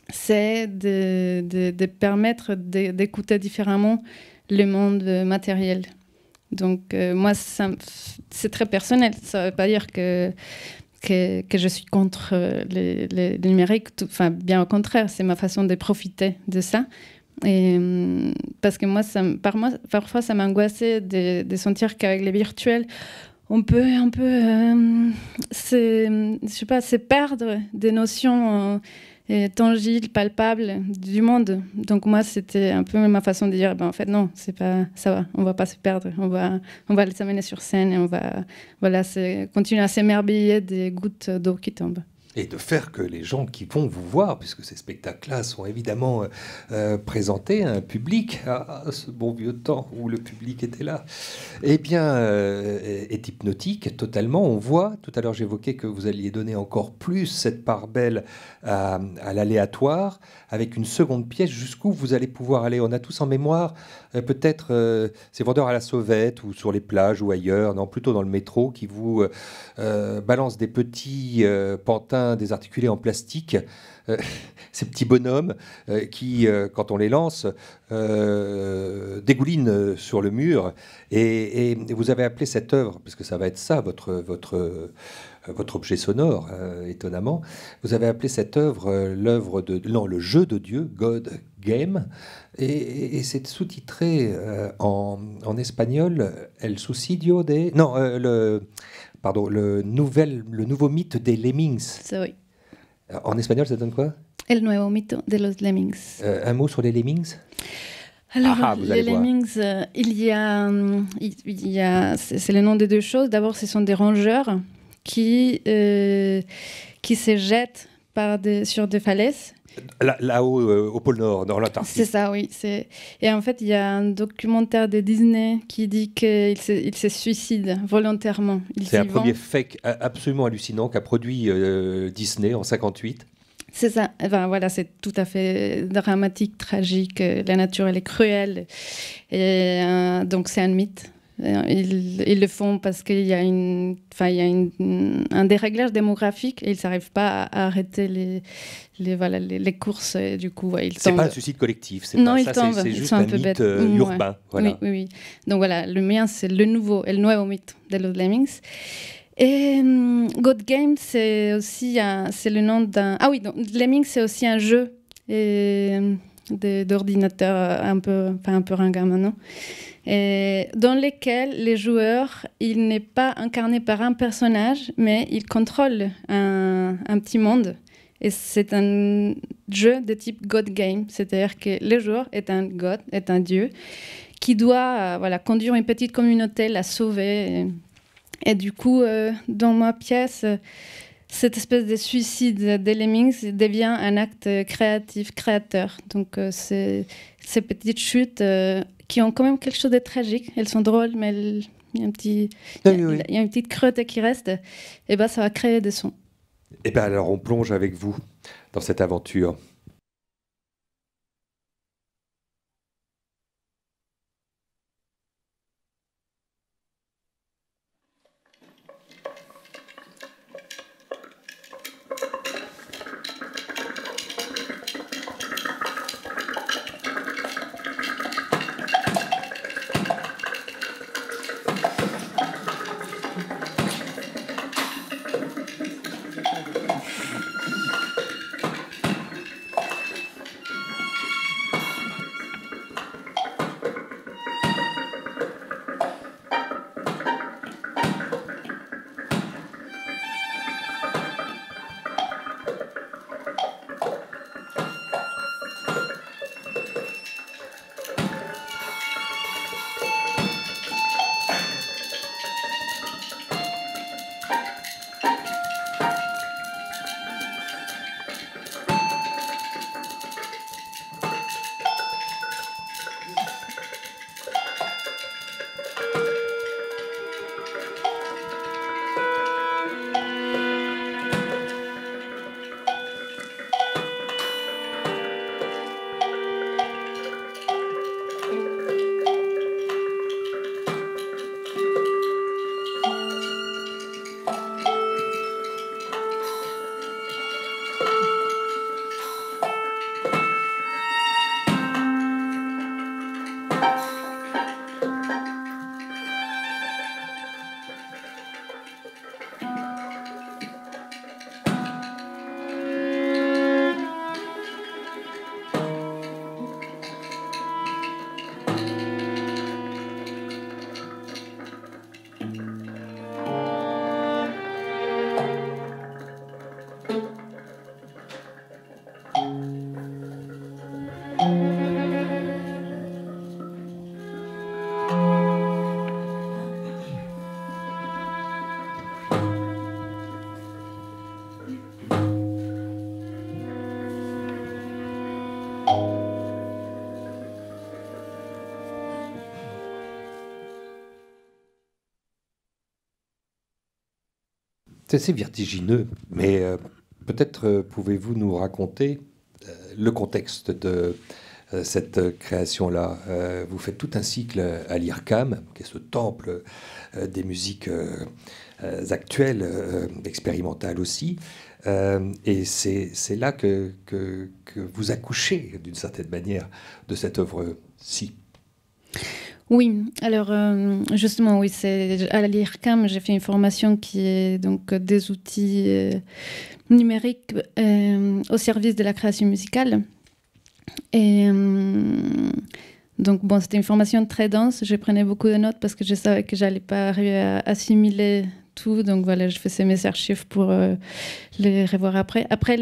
c'est de permettre d'écouter différemment le monde matériel. Donc, moi, c'est très personnel. Ça ne veut pas dire que je suis contre le numérique. Bien au contraire, c'est ma façon de profiter de ça. Et, parce que moi, parfois, ça m'angoissait de sentir qu'avec les virtuels, on peut un peu se perdre des notions tangibles, palpables du monde. Donc moi, c'était un peu ma façon de dire, en fait, non, c'est pas, ça va, on va pas se perdre. On va les amener sur scène et on va continuer à s'émerveiller des gouttes d'eau qui tombent. Et de faire que les gens qui vont vous voir, puisque ces spectacles-là sont évidemment présentés à un public, ce bon vieux temps où le public était là, est hypnotique totalement. On voit, tout à l'heure j'évoquais que vous alliez donner encore plus cette part belle à l'aléatoire, avec une seconde pièce, jusqu'où vous allez pouvoir aller. On a tous en mémoire peut-être ces vendeurs à la sauvette, ou sur les plages ou ailleurs, non, plutôt dans le métro, qui vous balancent des petits pantins désarticulés en plastique, ces petits bonhommes qui, quand on les lance, dégoulinent sur le mur. Et vous avez appelé cette œuvre, parce que ça va être ça, votre objet sonore, étonnamment, vous avez appelé cette œuvre le jeu de Dieu, God Game, et c'est sous-titré en espagnol, El Suicidio de... Non, le nouveau mythe des Lemmings. Ça, oui. En espagnol, ça donne quoi? El nuevo mito de los Lemmings. Un mot sur les Lemmings? Alors, les Lemmings, il y a c'est le nom de deux choses. D'abord, ce sont des rongeurs qui se jettent sur des falaises. Là-haut, au pôle Nord, dans l'Antarctique. C'est ça, oui. Et en fait, il y a un documentaire de Disney qui dit qu'ils se suicident volontairement. C'est un premier fake absolument hallucinant qu'a produit Disney en 1958. C'est ça. Voilà, c'est tout à fait dramatique, tragique. La nature, elle est cruelle. Et donc, c'est un mythe. Ils le font parce qu'il y a un déréglage démographique et ils n'arrivent pas à arrêter les courses. Et du coup, ils tombent. C'est pas un suicide collectif. C'est juste un mythe urbain. Voilà. Oui. Donc voilà, le mien, c'est le nuevo mythe de los Lemmings. Et God Game, c'est aussi c'est le nom d'un... Ah oui, donc, Lemmings, c'est aussi un jeu d'ordinateur un peu ringard maintenant, et dans lequel les joueurs, il n'est pas incarné par un personnage, mais il contrôle un petit monde. Et c'est un jeu de type God Game, c'est-à-dire que le joueur est un god, est un dieu, qui doit conduire une petite communauté, la sauver. Et du coup, dans ma pièce, cette espèce de suicide des Lemmings devient un acte créatif, créateur. Donc, ces petites chutes qui ont quand même quelque chose de tragique. Elles sont drôles, mais il y a une petite crotte qui reste. Et ben, ça va créer des sons. Et bien alors, on plonge avec vous dans cette aventure. C'est assez vertigineux, mais peut-être pouvez-vous nous raconter le contexte de cette création-là. Vous faites tout un cycle à l'IRCAM, qui est ce temple des musiques actuelles, expérimentales aussi, et c'est là que vous accouchez, d'une certaine manière, de cette œuvre-ci. Oui, alors justement, oui, c'est à l'IRCAM, j'ai fait une formation qui est donc des outils numériques au service de la création musicale. Et donc, bon, c'était une formation très dense. Je prenais beaucoup de notes parce que je savais que j'allais pas arriver à assimiler tout. Donc voilà, je faisais mes archives pour les revoir après. Après,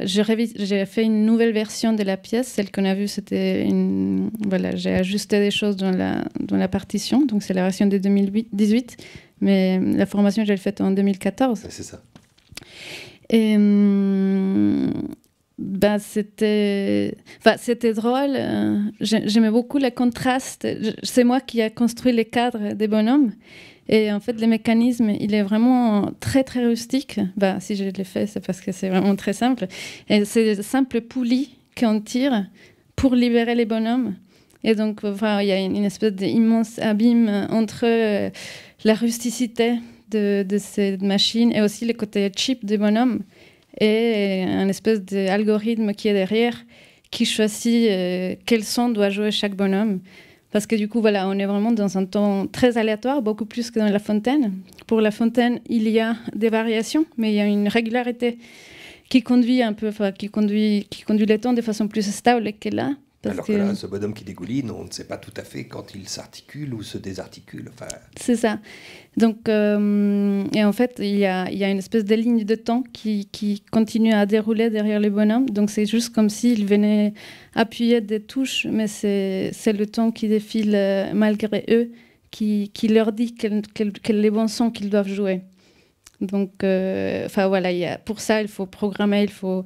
j'ai fait une nouvelle version de la pièce. Celle qu'on a vue, c'était voilà, j'ai ajusté des choses dans la partition. Donc c'est la version de 2018. Mais la formation, je l'ai faite en 2014. C'est ça. Et ben, c'était drôle. J'aimais beaucoup le contraste. C'est moi qui ai construit les cadres des bonhommes. Et en fait, le mécanisme, il est vraiment très, très rustique. Ben, si je l'ai fait, c'est parce que c'est vraiment très simple. Et c'est des simples poulies qu'on tire pour libérer les bonhommes. Et donc, enfin, il y a une espèce d'immense abîme entre la rusticité de ces machines et aussi le côté cheap des bonhommes et un espèce d'algorithme qui est derrière, qui choisit quel son doit jouer chaque bonhomme. Parce que du coup, voilà, on est vraiment dans un temps très aléatoire, beaucoup plus que dans La Fontaine. Pour La Fontaine, il y a des variations, mais il y a une régularité qui conduit qui conduit le temps de façon plus stable que là. Alors que là, ce bonhomme qui dégouline, on ne sait pas tout à fait quand il s'articule ou se désarticule. Enfin... C'est ça. Donc, et en fait, il y a une espèce de ligne de temps qui continue à dérouler derrière les bonhommes. Donc, c'est juste comme s'ils venaient appuyer des touches, mais c'est le temps qui défile malgré eux, qui leur dit quels les bons sons qu'ils doivent jouer. Donc, voilà, pour ça, il faut programmer, il faut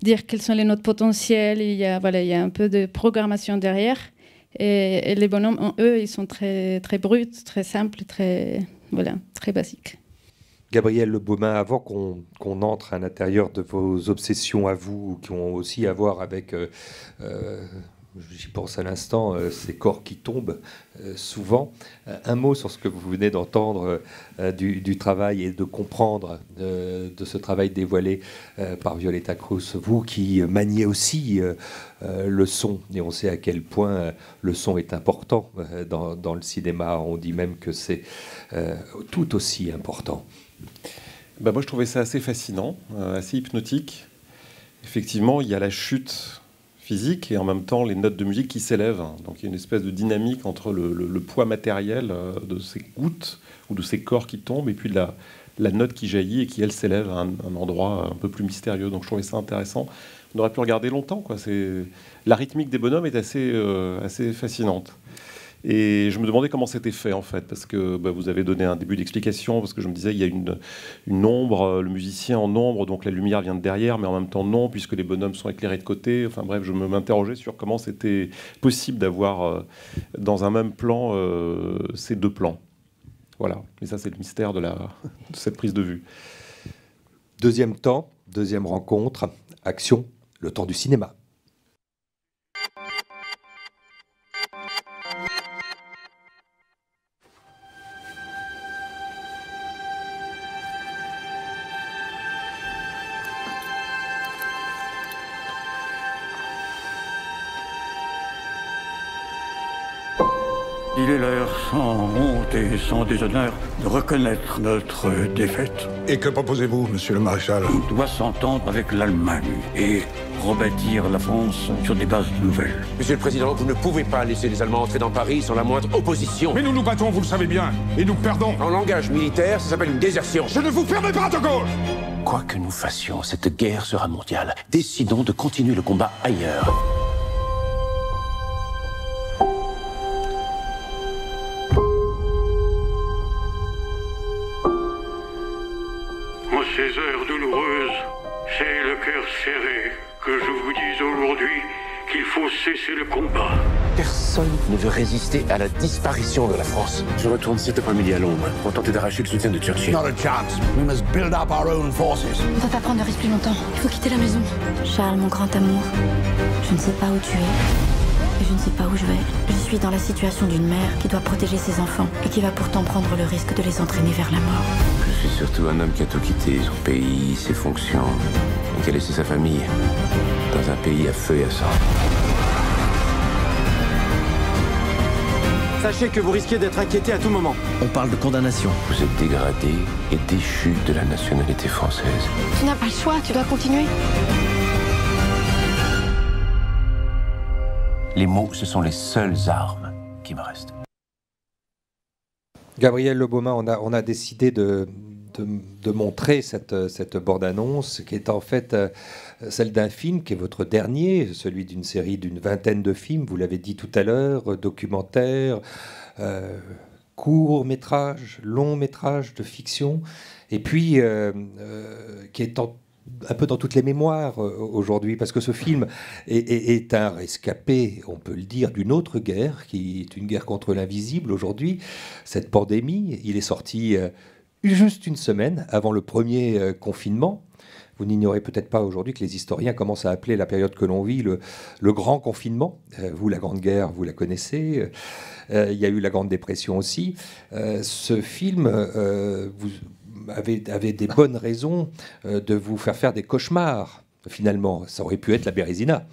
dire quelles sont les notes potentielles. Il y a un peu de programmation derrière. Et les bonhommes, eux, ils sont très, très bruts, très simples, très basiques. Gabriel Le Baumin, avant qu'on entre à l'intérieur de vos obsessions à vous, qui ont aussi à voir avec, j'y pense à l'instant, ces corps qui tombent souvent, un mot sur ce que vous venez d'entendre du travail et de comprendre de ce travail dévoilé par Violeta Cruz, vous qui maniez aussi le son, et on sait à quel point le son est important dans le cinéma, on dit même que c'est tout aussi important. Bah moi je trouvais ça assez fascinant, assez hypnotique. Effectivement, il y a la chute physique et en même temps les notes de musique qui s'élèvent. Donc il y a une espèce de dynamique entre le poids matériel de ces gouttes ou de ces corps qui tombent et puis la note qui jaillit et qui, elle, s'élève à un endroit un peu plus mystérieux. Donc je trouvais ça intéressant. On aurait pu regarder longtemps, quoi. La rythmique des bonhommes est assez fascinante. Et je me demandais comment c'était fait, en fait, parce que vous avez donné un début d'explication, parce que je me disais, il y a une ombre, le musicien en ombre, donc la lumière vient de derrière, mais en même temps non, puisque les bonhommes sont éclairés de côté. Enfin bref, je m'interrogeais sur comment c'était possible d'avoir dans un même plan ces deux plans. Voilà, et ça c'est le mystère de cette prise de vue. Deuxième temps, deuxième rencontre, action, le temps du cinéma. Il est l'heure, sans honte et sans déshonneur, de reconnaître notre défaite. Et que proposez-vous, monsieur le maréchal? On doit s'entendre avec l'Allemagne et rebâtir la France sur des bases nouvelles. Monsieur le Président, vous ne pouvez pas laisser les Allemands entrer dans Paris sans la moindre opposition. Mais nous nous battons, vous le savez bien, et nous perdons. En langage militaire, ça s'appelle une désertion. Je ne vous permets pas, De Gaulle! Quoi que nous fassions, cette guerre sera mondiale. Décidons de continuer le combat ailleurs. En ces heures douloureuses, c'est le cœur serré que je vous dis aujourd'hui qu'il faut cesser le combat. Personne ne veut résister à la disparition de la France. Je retourne cet après-midi à Londres pour tenter d'arracher le soutien de Churchill. Not a chance. We must build up our own forces. On va pas prendre de risque plus longtemps. Il faut quitter la maison. Charles, mon grand amour, je ne sais pas où tu es. Et je ne sais pas où je vais. Je suis dans la situation d'une mère qui doit protéger ses enfants et qui va pourtant prendre le risque de les entraîner vers la mort. Je suis surtout un homme qui a tout quitté, son pays, ses fonctions, et qui a laissé sa famille dans un pays à feu et à sang. Sachez que vous risquez d'être inquiété à tout moment. On parle de condamnation. Vous êtes dégradé et déchu de la nationalité française. Tu n'as pas le choix, tu dois continuer. Les mots, ce sont les seules armes qui me restent. Gabriel Le Baumin, on a décidé de montrer cette bande-annonce qui est en fait celle d'un film qui est votre dernier, celui d'une série d'une vingtaine de films, vous l'avez dit tout à l'heure, documentaires, courts-métrages, longs-métrages de fiction, et puis qui est un peu dans toutes les mémoires aujourd'hui, parce que ce film est un rescapé, on peut le dire, d'une autre guerre, qui est une guerre contre l'invisible aujourd'hui, cette pandémie. Il est sorti juste une semaine avant le premier confinement. Vous n'ignorez peut-être pas aujourd'hui que les historiens commencent à appeler la période que l'on vit le grand confinement. Vous, la Grande Guerre, vous la connaissez. Il y a eu la Grande Dépression aussi. Ce film, vous avait des bonnes raisons de vous faire des cauchemars, finalement. Ça aurait pu être la Bérésina.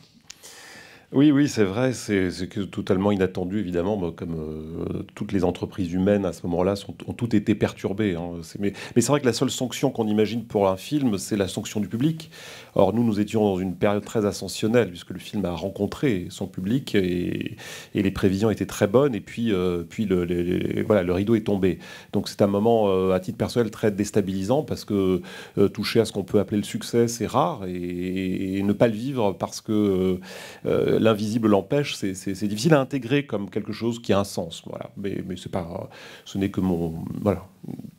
Oui, c'est vrai, c'est totalement inattendu, évidemment, comme toutes les entreprises humaines à ce moment-là ont toutes été perturbées. Hein. Mais c'est vrai que la seule sanction qu'on imagine pour un film, c'est la sanction du public. Or, nous étions dans une période très ascensionnelle, puisque le film a rencontré son public et les prévisions étaient très bonnes, et puis voilà, le rideau est tombé. Donc c'est un moment, à titre personnel, très déstabilisant, parce que toucher à ce qu'on peut appeler le succès, c'est rare, et ne pas le vivre parce que l'invisible l'empêche, c'est difficile à intégrer comme quelque chose qui a un sens. Voilà. Mais c'est pas, ce n'est que mon... Voilà.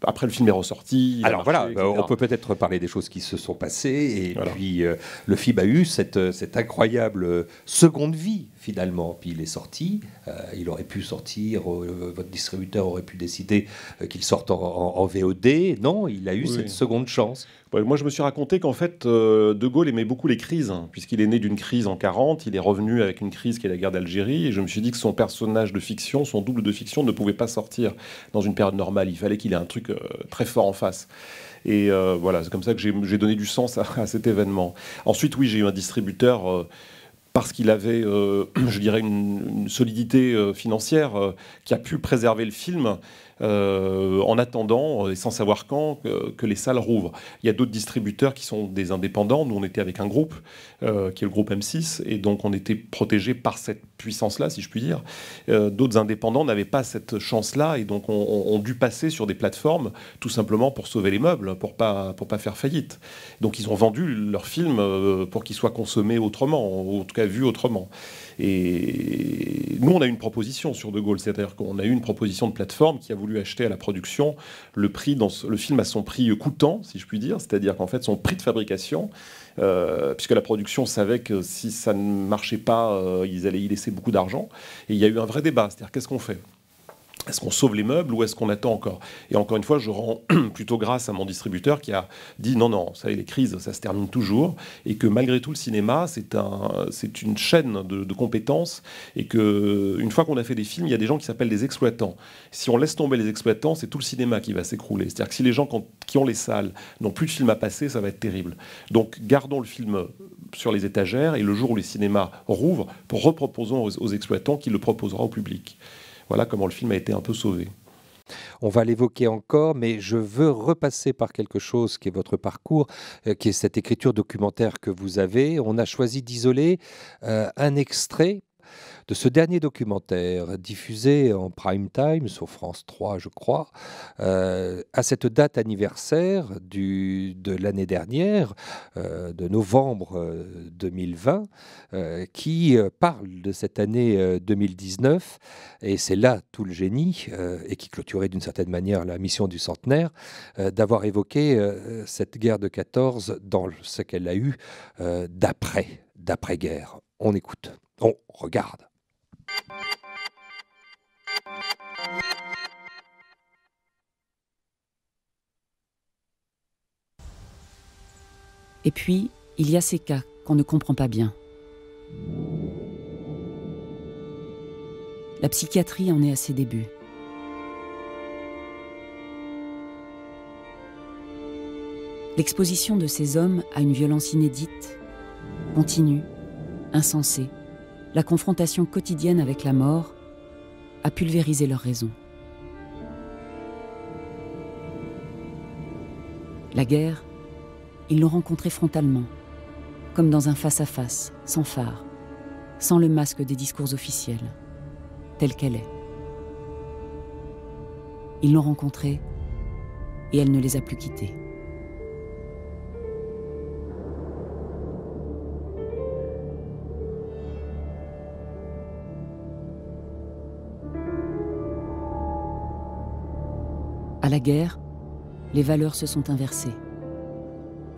Après, le film est ressorti. Alors voilà, on peut peut-être parler des choses qui se sont passées. Et voilà. Puis, le film a eu cette incroyable seconde vie, finalement. Puis il est sorti. Il aurait pu sortir. Votre distributeur aurait pu décider qu'il sorte en VOD. Non, il a eu cette seconde chance. Moi, je me suis raconté qu'en fait, De Gaulle aimait beaucoup les crises, hein, puisqu'il est né d'une crise en 40, il est revenu avec une crise qui est la guerre d'Algérie, et je me suis dit que son personnage de fiction, son double de fiction, ne pouvait pas sortir dans une période normale. Il fallait qu'il ait un truc très fort en face. Et voilà, c'est comme ça que j'ai donné du sens à cet événement. Ensuite, oui, j'ai eu un distributeur... parce qu'il avait, je dirais, une solidité financière qui a pu préserver le film en attendant, et sans savoir quand, que les salles rouvrent. Il y a d'autres distributeurs qui sont des indépendants. Nous, on était avec un groupe, qui est le groupe M6, et donc on était protégés par cette puissance-là, si je puis dire. D'autres indépendants n'avaient pas cette chance-là, et donc ont dû passer sur des plateformes, tout simplement pour sauver les meubles, pour pas faire faillite. Donc ils ont vendu leurs films pour qu'ils soient consommés autrement, ou en tout cas vus autrement. Et nous, on a eu une proposition sur De Gaulle, c'est-à-dire qu'on a eu une proposition de plateforme qui a voulu acheter à la production le prix, le film à son prix coûtant, si je puis dire, c'est-à-dire qu'en fait son prix de fabrication, puisque la production savait que si ça ne marchait pas, ils allaient y laisser beaucoup d'argent. Et il y a eu un vrai débat, c'est-à-dire qu'est-ce qu'on fait ? Est-ce qu'on sauve les meubles ou est-ce qu'on attend encore ? Et encore une fois, je rends plutôt grâce à mon distributeur qui a dit non, vous savez, les crises, ça se termine toujours, et que malgré tout, le cinéma, c'est une chaîne de compétences, et qu'une fois qu'on a fait des films, il y a des gens qui s'appellent des exploitants. Si on laisse tomber les exploitants, c'est tout le cinéma qui va s'écrouler. C'est-à-dire que si les gens qui ont les salles n'ont plus de films à passer, ça va être terrible. Donc gardons le film sur les étagères, et le jour où les cinémas rouvrent, reproposons aux exploitants qui le proposera au public. Voilà comment le film a été un peu sauvé. On va l'évoquer encore, mais je veux repasser par quelque chose qui est votre parcours, qui est cette écriture documentaire que vous avez. On a choisi d'isoler un extrait de ce dernier documentaire diffusé en prime time sur France 3, je crois, à cette date anniversaire de l'année dernière, de novembre 2020, qui parle de cette année 2019, et c'est là tout le génie, et qui clôturait d'une certaine manière la mission du centenaire, d'avoir évoqué cette guerre de 14 dans ce qu'elle a eu d'après-guerre. On écoute, on regarde. Et puis, il y a ces cas qu'on ne comprend pas bien. La psychiatrie en est à ses débuts. L'exposition de ces hommes à une violence inédite, continue, insensée, la confrontation quotidienne avec la mort a pulvérisé leur raison. La guerre, ils l'ont rencontrée frontalement, comme dans un face-à-face, sans phare, sans le masque des discours officiels, telle qu'elle est. Ils l'ont rencontrée et elle ne les a plus quittés. À la guerre, les valeurs se sont inversées.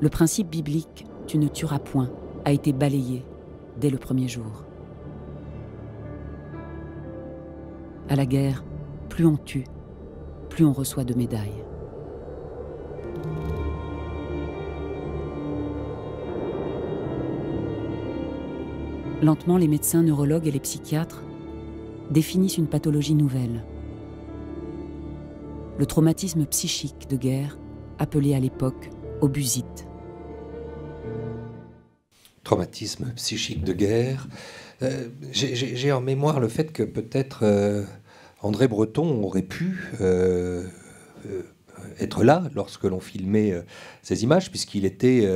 Le principe biblique « tu ne tueras point » a été balayé dès le premier jour. À la guerre, plus on tue, plus on reçoit de médailles. Lentement, les médecins, neurologues et les psychiatres définissent une pathologie nouvelle. Le traumatisme psychique de guerre, appelé à l'époque obusite. Traumatisme psychique de guerre, J'ai en mémoire le fait que peut-être André Breton aurait pu être là lorsque l'on filmait ces images, puisqu'il était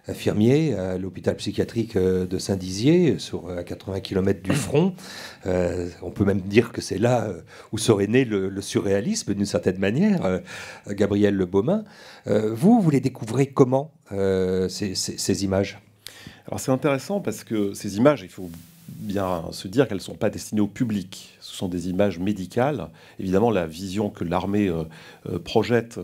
infirmier à l'hôpital psychiatrique de Saint-Dizier, à 80 km du front. On peut même dire que c'est là où serait né le surréalisme, d'une certaine manière, Gabriel Le Baumin. Vous les découvrez comment, ces images ? Alors c'est intéressant parce que ces images, il faut bien se dire qu'elles ne sont pas destinées au public. Ce sont des images médicales. Évidemment, la vision que l'armée projette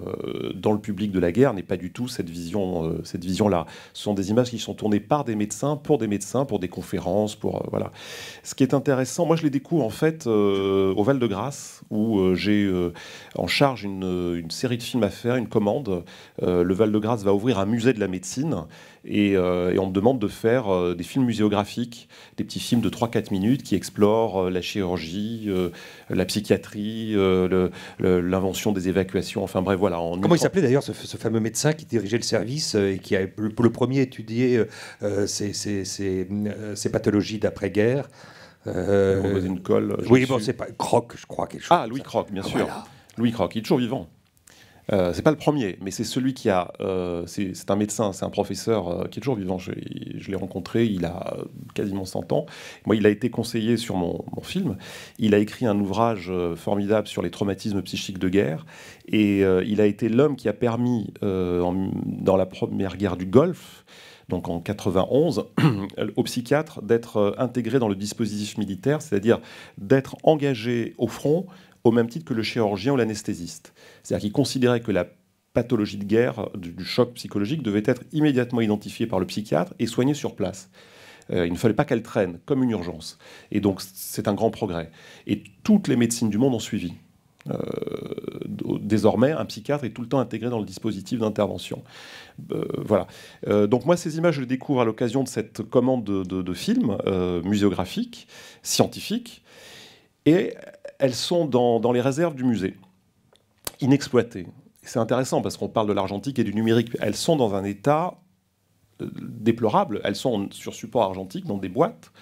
dans le public de la guerre n'est pas du tout cette vision-là. Ce sont des images qui sont tournées par des médecins, pour des conférences, voilà. Ce qui est intéressant, moi je les découvre en fait au Val-de-Grâce, où j'ai en charge une série de films à faire, une commande. Le Val-de-Grâce va ouvrir un musée de la médecine. Et on me demande de faire des films muséographiques, des petits films de 3-4 minutes qui explorent la chirurgie, la psychiatrie, l'invention des évacuations, enfin bref, voilà. Comment il s'appelait d'ailleurs ce fameux médecin qui dirigeait le service et qui a le premier étudié ces pathologies d'après-guerre une colle. Oui, bon, c'est pas Croc, je crois, quelque chose. Ah, Louis Croc, bien sûr. Voilà. Louis Croc, il est toujours vivant. C'est pas le premier, mais c'est celui qui a. C'est un médecin, c'est un professeur qui est toujours vivant. Je l'ai rencontré, il a quasiment 100 ans. Moi, il a été conseiller sur mon film. Il a écrit un ouvrage formidable sur les traumatismes psychiques de guerre. Et il a été l'homme qui a permis, dans la première guerre du Golfe, donc en 91, aux psychiatres d'être intégrés dans le dispositif militaire, c'est-à-dire d'être engagés au front au même titre que le chirurgien ou l'anesthésiste. C'est-à-dire qu'il considérait que la pathologie de guerre, du choc psychologique, devait être immédiatement identifiée par le psychiatre et soignée sur place. Il ne fallait pas qu'elle traîne, comme une urgence. Et donc, c'est un grand progrès. Et toutes les médecines du monde ont suivi. Désormais, un psychiatre est tout le temps intégré dans le dispositif d'intervention. Voilà. Donc moi, ces images, je les découvre à l'occasion de cette commande de films muséographiques, scientifiques, et elles sont dans les réserves du musée, inexploitées. C'est intéressant parce qu'on parle de l'argentique et du numérique. Elles sont dans un état déplorable. Elles sont sur support argentique, dans des boîtes,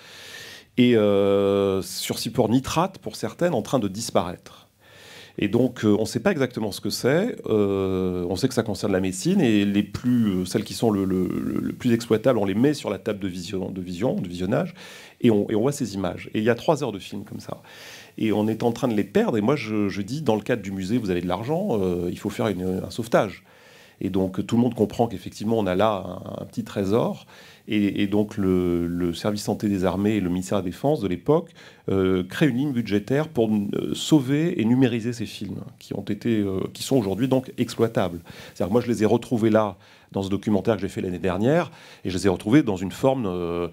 et sur support nitrate, pour certaines, en train de disparaître. Et donc, on ne sait pas exactement ce que c'est. On sait que ça concerne la médecine, et celles qui sont le plus exploitables, on les met sur la table de visionnage, et on voit ces images. Et il y a 3 heures de film comme ça. Et on est en train de les perdre. Et moi, je dis, dans le cadre du musée, vous avez de l'argent, il faut faire un sauvetage. Et donc, tout le monde comprend qu'effectivement, on a là un petit trésor. Et donc, le service santé des armées et le ministère de la Défense de l'époque créent une ligne budgétaire pour sauver et numériser ces films qui sont aujourd'hui donc exploitables. C'est-à-dire que moi, je les ai retrouvés là, dans ce documentaire que j'ai fait l'année dernière, et je les ai retrouvés dans une forme...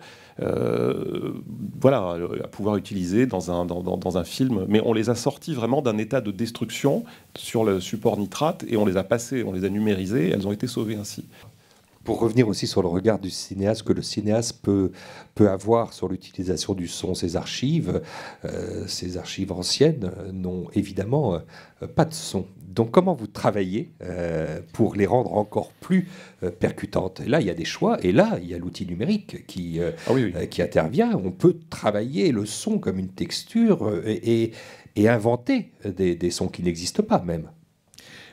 voilà, à pouvoir utiliser dans un film. Mais on les a sortis vraiment d'un état de destruction sur le support nitrate, et on les a passés, on les a numérisés, et elles ont été sauvées ainsi. Pour revenir aussi sur le regard du cinéaste, que le cinéaste peut avoir sur l'utilisation du son, ces archives anciennes n'ont évidemment pas de son. Donc comment vous travaillez pour les rendre encore plus percutantes? Et là, il y a des choix, et là, il y a l'outil numérique qui intervient. On peut travailler le son comme une texture et inventer des sons qui n'existent pas même.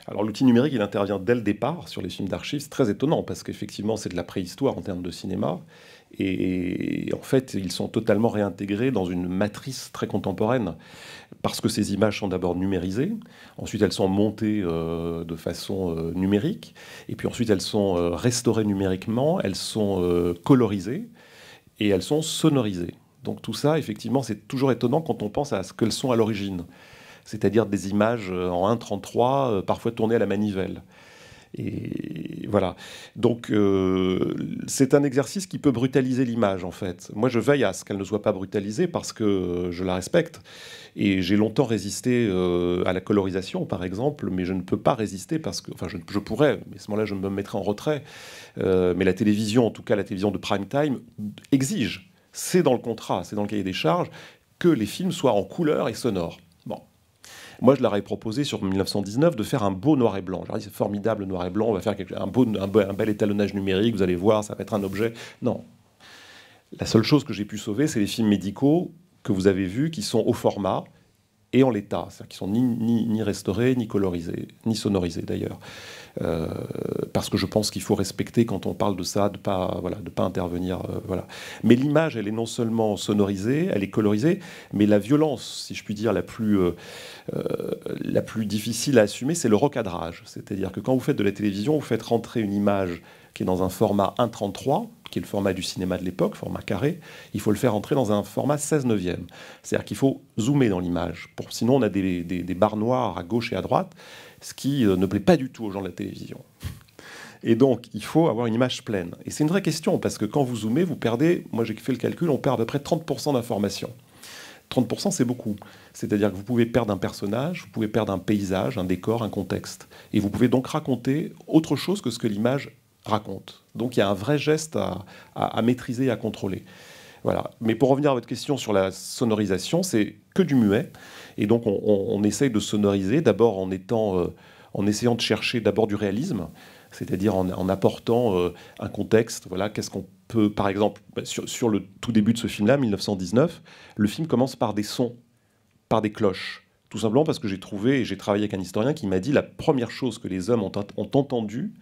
Alors l'outil numérique, il intervient dès le départ sur les films d'archives. C'est très étonnant parce qu'effectivement, c'est de la préhistoire en termes de cinéma. Et en fait, ils sont totalement réintégrés dans une matrice très contemporaine parce que ces images sont d'abord numérisées. Ensuite, elles sont montées de façon numérique. Et puis ensuite, elles sont restaurées numériquement. Elles sont colorisées et elles sont sonorisées. Donc tout ça, effectivement, c'est toujours étonnant quand on pense à ce qu'elles sont à l'origine. C'est-à-dire des images en 1.33, parfois tournées à la manivelle. Et voilà. Donc, c'est un exercice qui peut brutaliser l'image, en fait. Moi, je veille à ce qu'elle ne soit pas brutalisée parce que je la respecte. Et j'ai longtemps résisté à la colorisation, par exemple, mais je ne peux pas résister parce que... Enfin, je pourrais, mais à ce moment-là, je me mettrais en retrait. Mais la télévision, en tout cas la télévision de prime time, exige, c'est dans le contrat, c'est dans le cahier des charges, que les films soient en couleur et sonore. Bon. Moi, je leur ai proposé sur 1919 de faire un beau noir et blanc. Je leur ai dit, c'est formidable le noir et blanc, on va faire un bel étalonnage numérique, vous allez voir, ça va être un objet. Non. La seule chose que j'ai pu sauver, c'est les films médicaux que vous avez vus, qui sont au format et en l'état, c'est-à-dire qui sont ni restaurés, ni colorisés, ni sonorisés d'ailleurs. Parce que je pense qu'il faut respecter, quand on parle de ça, de pas intervenir. Voilà. Mais l'image, elle est non seulement sonorisée, elle est colorisée, mais la violence, si je puis dire, la plus difficile à assumer, c'est le recadrage. C'est-à-dire que quand vous faites de la télévision, vous faites rentrer une image qui est dans un format 1:33, qui est le format du cinéma de l'époque, format carré. Il faut le faire entrer dans un format 16/9. C'est-à-dire qu'il faut zoomer dans l'image. Sinon, on a des barres noires à gauche et à droite, ce qui ne plaît pas du tout aux gens de la télévision. Et donc, il faut avoir une image pleine. Et c'est une vraie question, parce que quand vous zoomez, vous perdez, moi j'ai fait le calcul, on perd à peu près 30% d'informations. 30%, c'est beaucoup. C'est-à-dire que vous pouvez perdre un personnage, vous pouvez perdre un paysage, un décor, un contexte. Et vous pouvez donc raconter autre chose que ce que l'image raconte. Donc il y a un vrai geste à maîtriser et à contrôler. Voilà. Mais pour revenir à votre question sur la sonorisation, c'est que du muet. Et donc on essaye de sonoriser d'abord en essayant de chercher d'abord du réalisme, c'est-à-dire en apportant un contexte. Voilà, qu'est-ce qu'on peut, par exemple, sur le tout début de ce film-là, 1919, le film commence par des sons, par des cloches. Tout simplement parce que j'ai trouvé, et j'ai travaillé avec un historien qui m'a dit, la première chose que les hommes ont entendu,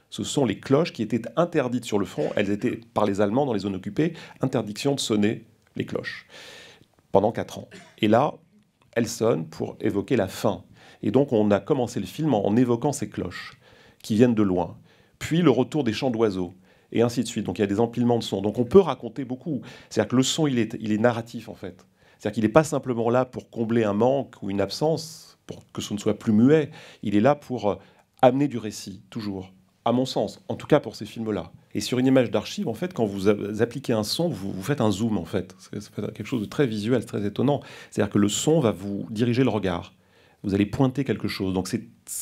ce sont les cloches qui étaient interdites sur le front. Elles étaient, par les Allemands dans les zones occupées, interdiction de sonner les cloches pendant 4 ans. Et là, elles sonnent pour évoquer la fin. Et donc, on a commencé le film en évoquant ces cloches qui viennent de loin. Puis le retour des chants d'oiseaux, et ainsi de suite. Donc, il y a des empilements de sons. Donc, on peut raconter beaucoup. C'est-à-dire que le son, il est narratif, en fait. C'est-à-dire qu'il n'est pas simplement là pour combler un manque ou une absence, pour que ce ne soit plus muet. Il est là pour amener du récit, toujours. À mon sens, en tout cas pour ces films-là. Et sur une image d'archive, en fait, quand vous appliquez un son, vous faites un zoom, en fait. C'est quelque chose de très visuel, très étonnant. C'est-à-dire que le son va vous diriger le regard. Vous allez pointer quelque chose. Donc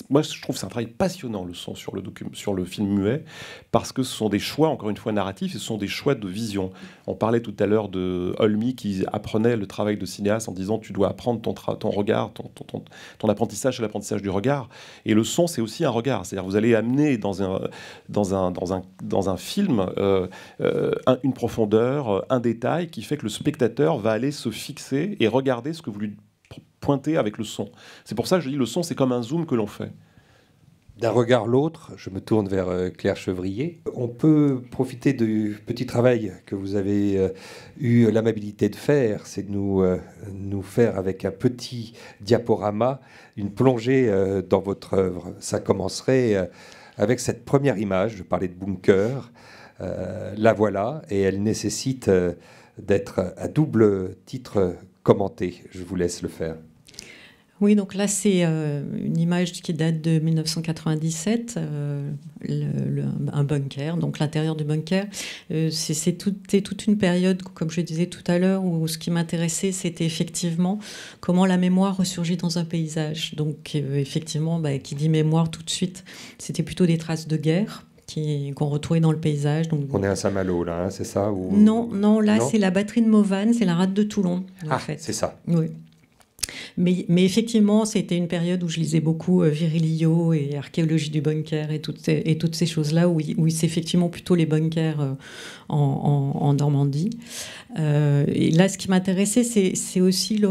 moi, je trouve que c'est un travail passionnant, le son sur le film muet, parce que ce sont des choix, encore une fois, narratifs, et ce sont des choix de vision. On parlait tout à l'heure de Olmy qui apprenait le travail de cinéaste en disant tu dois apprendre ton regard, ton apprentissage, c'est l'apprentissage du regard. Et le son, c'est aussi un regard. C'est-à-dire vous allez amener dans un film une profondeur, un détail qui fait que le spectateur va aller se fixer et regarder ce que vous lui pointer avec le son. C'est pour ça que je dis le son, c'est comme un zoom que l'on fait. D'un regard l'autre, je me tourne vers Claire Chevrier. On peut profiter du petit travail que vous avez eu l'amabilité de faire, c'est de nous faire avec un petit diaporama une plongée dans votre œuvre. Ça commencerait avec cette première image, je parlais de bunker, la voilà, et elle nécessite d'être à double titre commentée. Je vous laisse le faire. Oui, donc là, c'est une image qui date de 1997, un bunker, donc l'intérieur du bunker. C'est toute une période, comme je disais tout à l'heure, où ce qui m'intéressait, c'était effectivement comment la mémoire ressurgit dans un paysage. Donc, effectivement, qui dit mémoire tout de suite, c'était plutôt des traces de guerre qu'on retrouvait dans le paysage. Donc, on est à Saint-Malo, là, hein, c'est ça ou... Non, là, c'est la batterie de Mauvanne, c'est la rade de Toulon, en fait. C'est ça. Oui. Mais effectivement, c'était une période où je lisais beaucoup Virilio et Archéologie du bunker et toutes ces choses-là, où c'est effectivement plutôt les bunkers en Normandie. Et là, ce qui m'intéressait, c'est aussi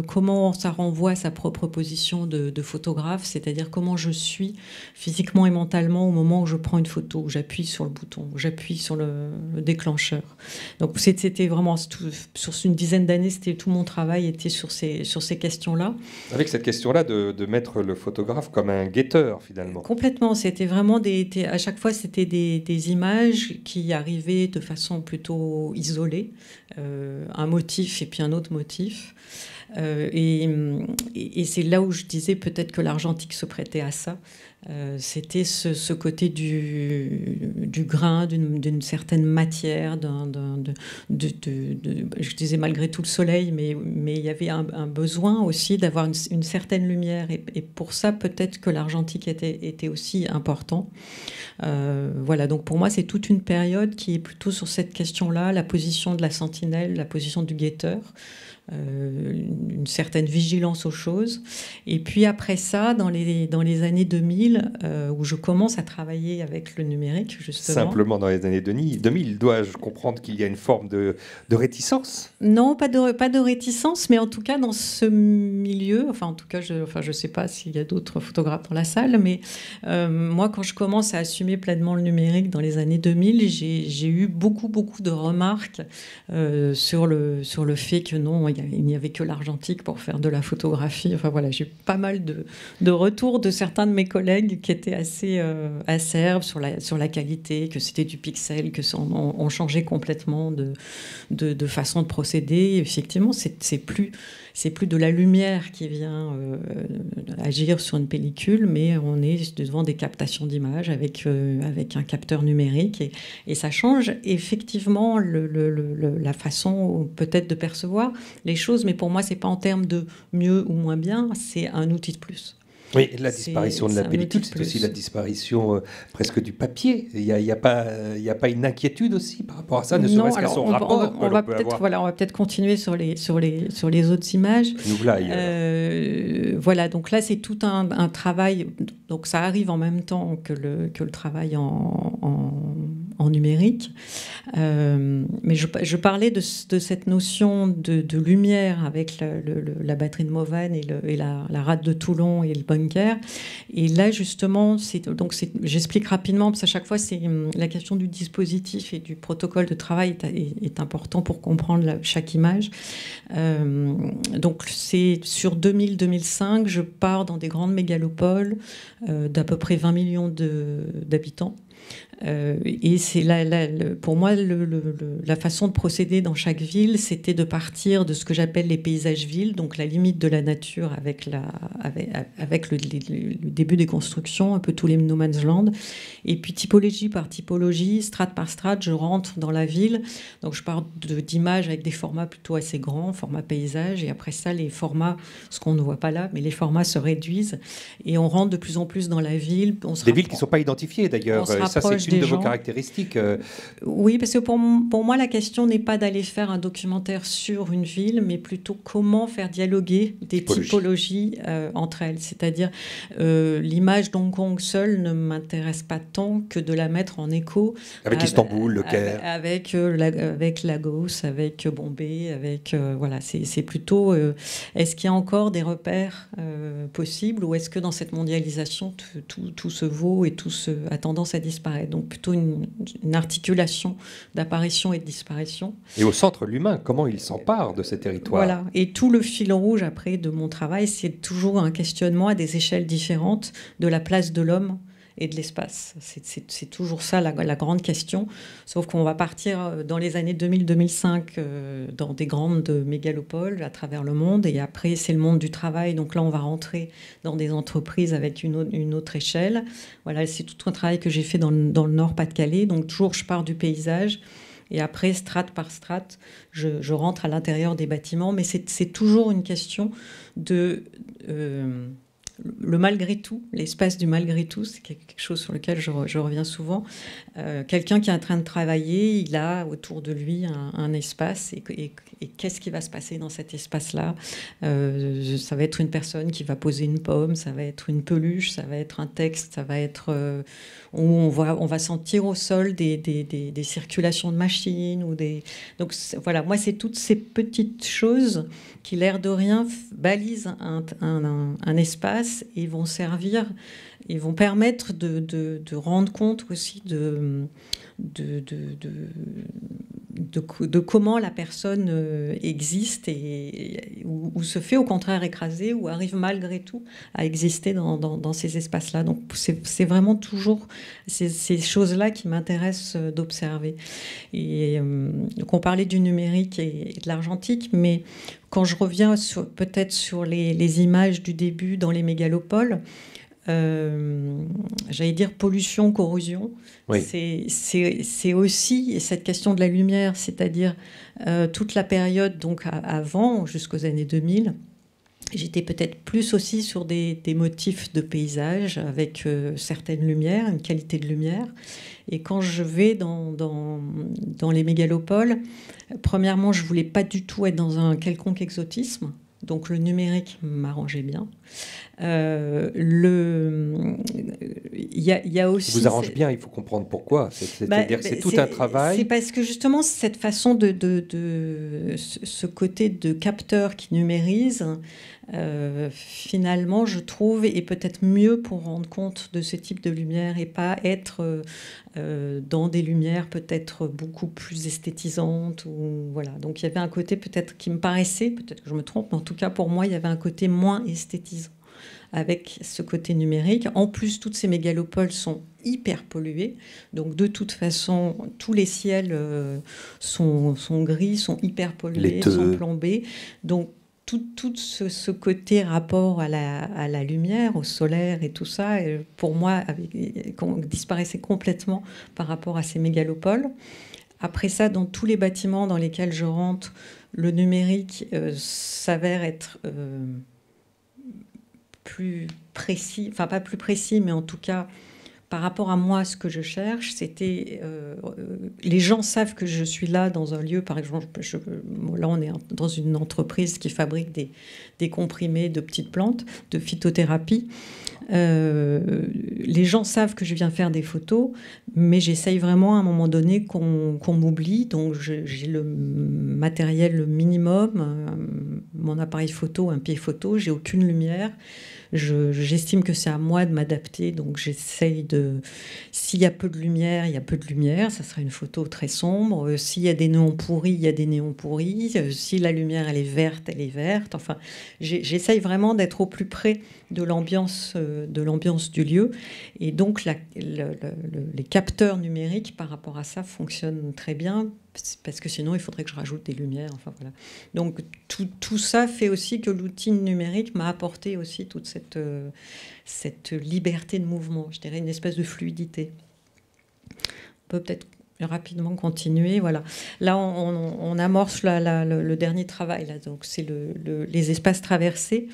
comment ça renvoie à sa propre position de photographe, c'est-à-dire comment je suis physiquement et mentalement au moment où je prends une photo, où j'appuie sur le bouton, où j'appuie sur le déclencheur. Donc c'était vraiment, sur une dizaine d'années, tout mon travail était sur ces questions-là. Avec cette question-là de mettre le photographe comme un guetteur, finalement. Complètement, c'était vraiment à chaque fois, c'était des images qui arrivaient de façon plutôt isolée, un motif et puis un autre motif. Et c'est là où je disais peut-être que l'argentique se prêtait à ça. C'était ce côté du grain, d'une certaine matière, je disais malgré tout le soleil, mais il y avait un besoin aussi d'avoir une certaine lumière. Et pour ça, peut-être que l'argentique était aussi important. Voilà, donc pour moi, c'est toute une période qui est plutôt sur cette question-là, la position de la sentinelle, la position du guetteur. Une certaine vigilance aux choses. Et puis après ça, dans les années 2000, où je commence à travailler avec le numérique, justement. Simplement dans les années 2000, dois-je comprendre qu'il y a une forme de réticence? Non, pas de réticence, mais en tout cas dans ce milieu, en tout cas, je sais pas s'il y a d'autres photographes dans la salle, mais moi, quand je commence à assumer pleinement le numérique dans les années 2000, j'ai eu beaucoup de remarques sur le fait que non, il n'y avait que l'argentique pour faire de la photographie. Enfin voilà, j'ai eu pas mal de retours de certains de mes collègues qui étaient assez acerbes sur la qualité, que c'était du pixel, que on changeait complètement de façon de procéder. Effectivement, c'est plus de la lumière qui vient agir sur une pellicule, mais on est devant des captations d'images avec un capteur numérique et ça change effectivement la façon peut-être de percevoir les choses, mais pour moi, c'est pas en termes de mieux ou moins bien, c'est un outil de plus. Oui, la disparition de la pellicule, c'est aussi la disparition presque du papier. Il n'y a pas une inquiétude aussi par rapport à ça, ne serait-ce qu'à son rapport. On va peut-être continuer sur les autres images. Voilà, donc là, c'est tout un travail. Donc ça arrive en même temps que le travail en numérique. Mais je parlais de cette notion de lumière avec la batterie de Mauvanne et la rade de Toulon et le bunker. Et là, justement, j'explique rapidement, parce qu'à chaque fois, c'est la question du dispositif et du protocole de travail est important pour comprendre chaque image. Donc, c'est sur 2000-2005, je pars dans des grandes mégalopoles d'à peu près 20 millions d'habitants. Et c'est pour moi, la façon de procéder dans chaque ville, c'était de partir de ce que j'appelle les paysages villes, donc la limite de la nature avec le début des constructions, un peu tous les no man's land. Et puis typologie par typologie, strate par strate, je rentre dans la ville. Donc je pars d'images avec des formats plutôt assez grands, format paysage, et après ça, les formats, ce qu'on ne voit pas là, mais les formats se réduisent et on rentre de plus en plus dans la ville. Des villes qui ne sont pas identifiées d'ailleurs, ça c'est une de vos caractéristiques. Oui, parce que pour moi, la question n'est pas d'aller faire un documentaire sur une ville, mais plutôt comment faire dialoguer des typologies entre elles. C'est-à-dire, l'image d'Hong Kong seule ne m'intéresse pas tant que de la mettre en écho. Avec Istanbul, le Caire. Avec Lagos, avec Bombay, voilà, c'est plutôt, est-ce qu'il y a encore des repères possibles ou est-ce que dans cette mondialisation, tout se vaut et tout a tendance à disparaître? Donc plutôt une articulation d'apparition et de disparition. Et au centre, l'humain, comment il s'empare de ces territoires? Voilà, et tout le fil rouge après de mon travail, c'est toujours un questionnement à des échelles différentes de la place de l'homme et de l'espace. C'est toujours ça la grande question, sauf qu'on va partir dans les années 2000-2005 dans des grandes mégalopoles à travers le monde, et après c'est le monde du travail, donc là on va rentrer dans des entreprises avec une autre échelle. Voilà, c'est tout un travail que j'ai fait dans le Nord-Pas-de-Calais, donc toujours je pars du paysage, et après, strate par strate, je rentre à l'intérieur des bâtiments, mais c'est toujours une question de... le malgré tout, l'espace du malgré tout, c'est quelque chose sur lequel je reviens souvent. Quelqu'un qui est en train de travailler, il a autour de lui un espace, et qu'est-ce qui va se passer dans cet espace-là? Ça va être une personne qui va poser une pomme, ça va être une peluche, ça va être un texte, ça va être où on va sentir au sol des circulations de machines donc voilà, moi c'est toutes ces petites choses qui, l'air de rien, balisent un espace et vont servir, et vont permettre de rendre compte aussi de comment la personne existe ou se fait au contraire écraser, ou arrive malgré tout à exister dans ces espaces-là. Donc c'est vraiment toujours ces choses-là qui m'intéressent d'observer. Et donc on parlait du numérique et de l'argentique, mais quand je reviens peut-être sur les images du début dans les mégalopoles, j'allais dire pollution, corrosion, oui. C'est aussi cette question de la lumière, c'est-à-dire toute la période donc avant, jusqu'aux années 2000, j'étais peut-être plus aussi sur des motifs de paysage avec certaines lumières, une qualité de lumière. Et quand je vais dans les mégalopoles, premièrement, je ne voulais pas du tout être dans un quelconque exotisme. Donc le numérique m'arrangeait bien. Il y a aussi... Ça vous arrange bien, il faut comprendre pourquoi. C'est-à-dire que c'est tout un travail. C'est parce que justement, cette façon ce côté de capteur qui numérise, finalement, je trouve, est peut-être mieux pour rendre compte de ce type de lumière et pas être dans des lumières peut-être beaucoup plus esthétisantes. Voilà. Donc il y avait un côté peut-être qui me paraissait, peut-être que je me trompe, mais en tout cas pour moi, il y avait un côté moins esthétisant avec ce côté numérique. En plus, toutes ces mégalopoles sont hyper polluées. Donc, de toute façon, tous les ciels sont gris, sont hyper pollués, sont plombés. Donc, tout ce côté rapport à la lumière, au solaire et tout ça, pour moi, disparaissait complètement par rapport à ces mégalopoles. Après ça, dans tous les bâtiments dans lesquels je rentre, le numérique s'avère être... plus précis, enfin pas plus précis, mais en tout cas, par rapport à moi, ce que je cherche, c'était... les gens savent que je suis là dans un lieu, par exemple, là on est dans une entreprise qui fabrique des comprimés de petites plantes, de phytothérapie. Les gens savent que je viens faire des photos, mais j'essaye vraiment à un moment donné qu'on m'oublie. Donc j'ai le matériel minimum, mon appareil photo, un pied photo, j'ai aucune lumière. J'estime que c'est à moi de m'adapter, donc j'essaye de... S'il y a peu de lumière, il y a peu de lumière, ça sera une photo très sombre. S'il y a des néons pourris, il y a des néons pourris. Si la lumière, elle est verte, elle est verte. Enfin, j'essaye vraiment d'être au plus près de l'ambiance du lieu. Et donc, les capteurs numériques, par rapport à ça, fonctionnent très bien, parce que sinon, il faudrait que je rajoute des lumières. Enfin, voilà. Donc, tout ça fait aussi que l'outil numérique m'a apporté aussi toute cette liberté de mouvement, je dirais une espèce de fluidité. On peut peut-être rapidement continuer. Voilà. Là, on amorce le dernier travail. Là. Donc, c'est les espaces traversés.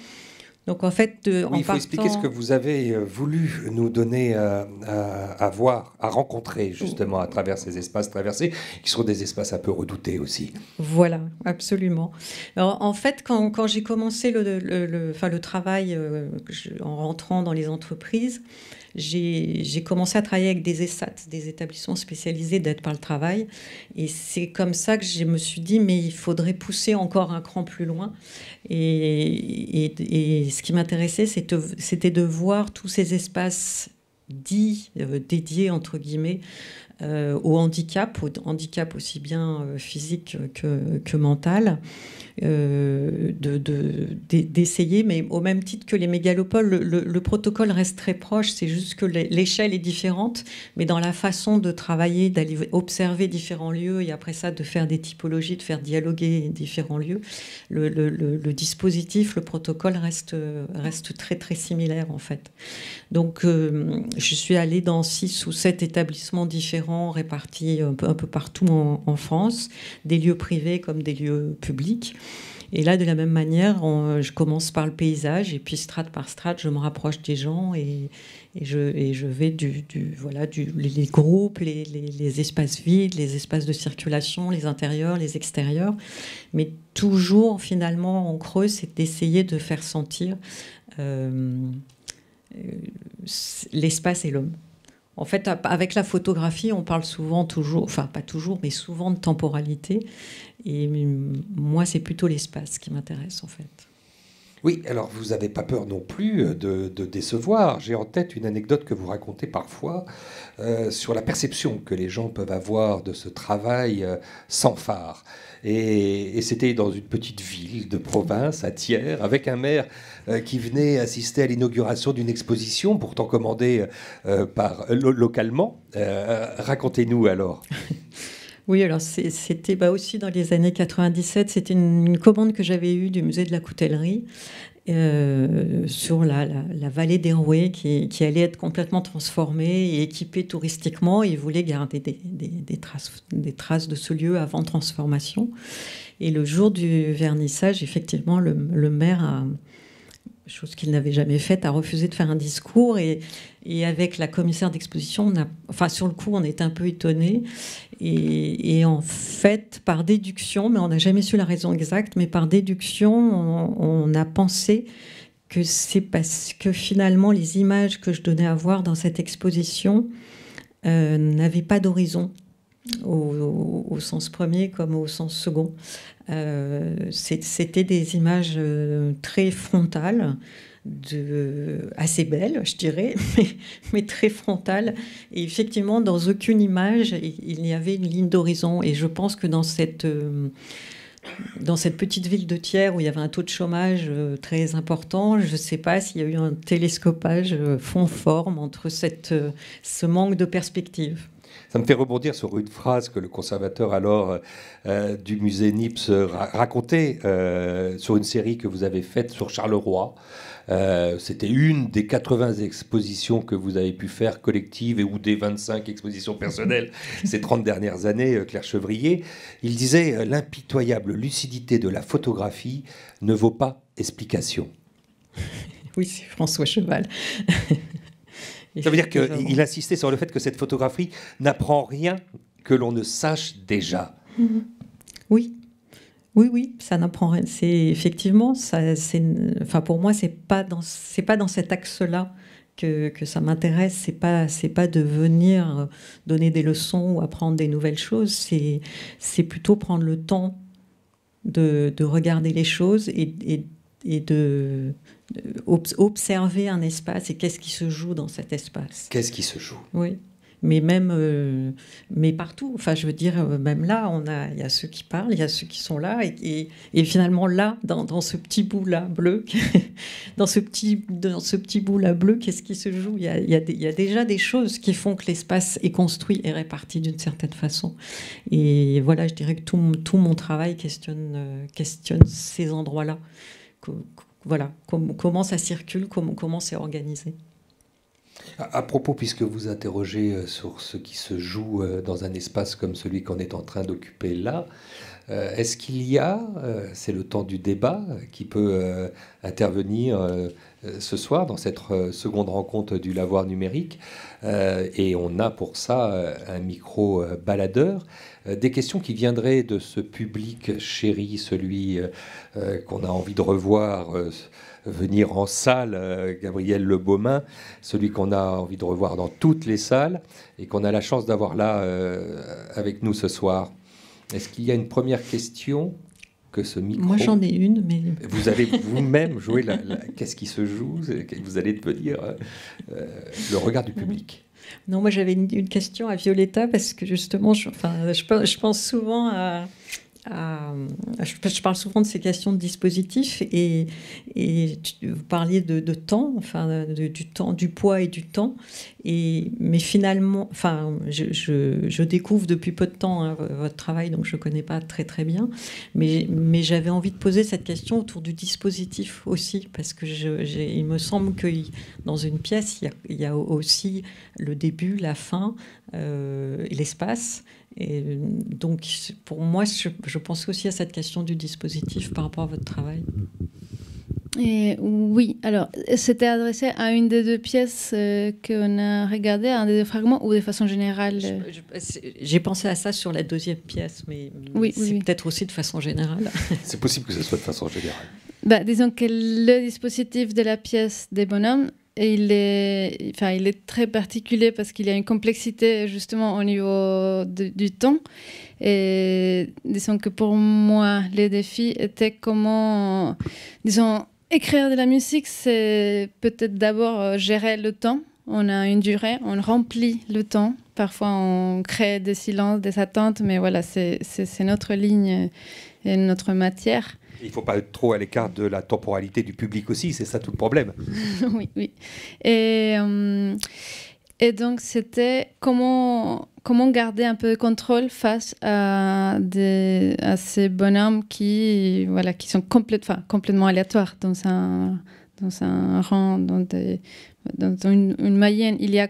Donc en fait, il faut expliquer ce que vous avez voulu nous donner à voir, à rencontrer justement à travers ces espaces traversés, qui sont des espaces un peu redoutés aussi. Voilà, absolument. Alors en fait, quand j'ai commencé le travail en rentrant dans les entreprises, j'ai commencé à travailler avec des ESAT, des établissements spécialisés d'aide par le travail. Et c'est comme ça que je me suis dit, mais il faudrait pousser encore un cran plus loin. Et ce qui m'intéressait, c'était de voir tous ces espaces dits dédiés, entre guillemets, au handicap aussi bien physique que mental, d'essayer, mais au même titre que les mégalopoles, le protocole reste très proche, c'est juste que l'échelle est différente, mais dans la façon de travailler, d'aller observer différents lieux et après ça de faire des typologies, de faire dialoguer différents lieux, le dispositif, le protocole reste très très similaire en fait. Donc je suis allée dans 6 ou 7 établissements différents répartis un peu partout en France, des lieux privés comme des lieux publics. Et là, de la même manière, je commence par le paysage et puis strate par strate, je me rapproche des gens et je vais les groupes, les espaces vides, les espaces de circulation, les intérieurs, les extérieurs. Mais toujours, finalement, en creux, c'est d'essayer de faire sentir l'espace et l'homme. En fait, avec la photographie, on parle souvent, enfin pas toujours, mais souvent de temporalité. Et moi, c'est plutôt l'espace qui m'intéresse, en fait. Oui, alors vous n'avez pas peur non plus de décevoir. J'ai en tête une anecdote que vous racontez parfois sur la perception que les gens peuvent avoir de ce travail sans phare. Et c'était dans une petite ville de province, à Thiers, avec un maire qui venait assister à l'inauguration d'une exposition, pourtant commandée localement. Racontez-nous alors. Oui, alors c'était aussi dans les années 97, c'était une commande que j'avais eue du musée de la coutellerie sur la vallée d'Héroué qui allait être complètement transformée et équipée touristiquement. Ils voulaient garder des traces de ce lieu avant transformation. Et le jour du vernissage, effectivement, le maire chose qu'il n'avait jamais faite, a refusé de faire un discours. Et avec la commissaire d'exposition, sur le coup, on était un peu étonnés. Et en fait, par déduction, mais on n'a jamais su la raison exacte, mais par déduction, on a pensé que c'est parce que finalement, les images que je donnais à voir dans cette exposition n'avaient pas d'horizon, au sens premier comme au sens second. C'était des images très frontales, assez belles, je dirais, mais très frontales. Et effectivement, dans aucune image, il y avait une ligne d'horizon. Et je pense que dans cette petite ville de Thiers où il y avait un taux de chômage très important, je ne sais pas s'il y a eu un télescopage fond-forme entre ce manque de perspective. Ça me fait rebondir sur une phrase que le conservateur alors du musée Niepce racontait sur une série que vous avez faite sur Charleroi. C'était une des 80 expositions que vous avez pu faire collectives ou des 25 expositions personnelles ces 30 dernières années, Claire Chevrier. Il disait « L'impitoyable lucidité de la photographie ne vaut pas explication ». Oui, c'est François Cheval. Ça veut dire qu'il insistait sur le fait que cette photographie n'apprend rien que l'on ne sache déjà. Oui. Oui, ça n'apprend rien. C'est effectivement, pour moi, c'est pas dans cet axe-là que ça m'intéresse. C'est pas de venir donner des leçons ou apprendre des nouvelles choses. C'est plutôt prendre le temps de regarder les choses et de observer un espace et qu'est-ce qui se joue dans cet espace. Qu'est-ce qui se joue ? Oui. Mais mais partout. Enfin, je veux dire, même là, il y a ceux qui parlent, il y a ceux qui sont là, et finalement là, dans ce petit bout là bleu, dans ce petit bout là bleu, qu'est-ce qui se joue ? Il y a déjà des choses qui font que l'espace est construit et réparti d'une certaine façon. Et voilà, je dirais que tout mon travail questionne ces endroits-là. Voilà, comment ça circule, comment c'est organisé. À propos, puisque vous interrogez sur ce qui se joue dans un espace comme celui qu'on est en train d'occuper là, est-ce qu'il y a, c'est le temps du débat, qui peut intervenir ce soir dans cette seconde rencontre du Lavoir numérique, et on a pour ça un micro baladeur, des questions qui viendraient de ce public chéri, celui qu'on a envie de revoir venir en salle, Gabriel Le Baumin, celui qu'on a envie de revoir dans toutes les salles et qu'on a la chance d'avoir là avec nous ce soir. Est-ce qu'il y a une première question que ce micro... Moi, j'en ai une, mais... Vous allez vous-même jouer qu'est-ce qui se joue ? Vous allez devenir le regard du public. Non, moi, j'avais une question à Violetta parce que justement, je pense souvent à... Je parle souvent de ces questions de dispositifs et vous parliez de temps, du temps, du poids et du temps. Mais finalement, je découvre depuis peu de temps votre travail, donc je ne connais pas très très bien. Mais j'avais envie de poser cette question autour du dispositif aussi, parce que il me semble que dans une pièce, il y a aussi le début, la fin, et l'espace. Et donc, pour moi, je pense aussi à cette question du dispositif par rapport à votre travail. Oui, alors, c'était adressé à une des deux pièces qu'on a regardées, un des deux fragments, ou de façon générale J'ai pensé à ça sur la deuxième pièce, mais c'est peut-être aussi de façon générale. C'est possible que ce soit de façon générale. Disons que le dispositif de la pièce des bonhommes, il est très particulier parce qu'il y a une complexité justement au niveau du temps. Et disons que pour moi, le défi était comment, écrire de la musique, c'est peut-être d'abord gérer le temps. On a une durée, on remplit le temps. Parfois, on crée des silences, des attentes, mais voilà, c'est notre ligne et notre matière. Il ne faut pas être trop à l'écart de la temporalité du public aussi, c'est ça tout le problème. Oui. Et donc, c'était comment garder un peu de contrôle face à ces bonhommes qui sont complètement aléatoires dans un rang, dans une moyenne. Il y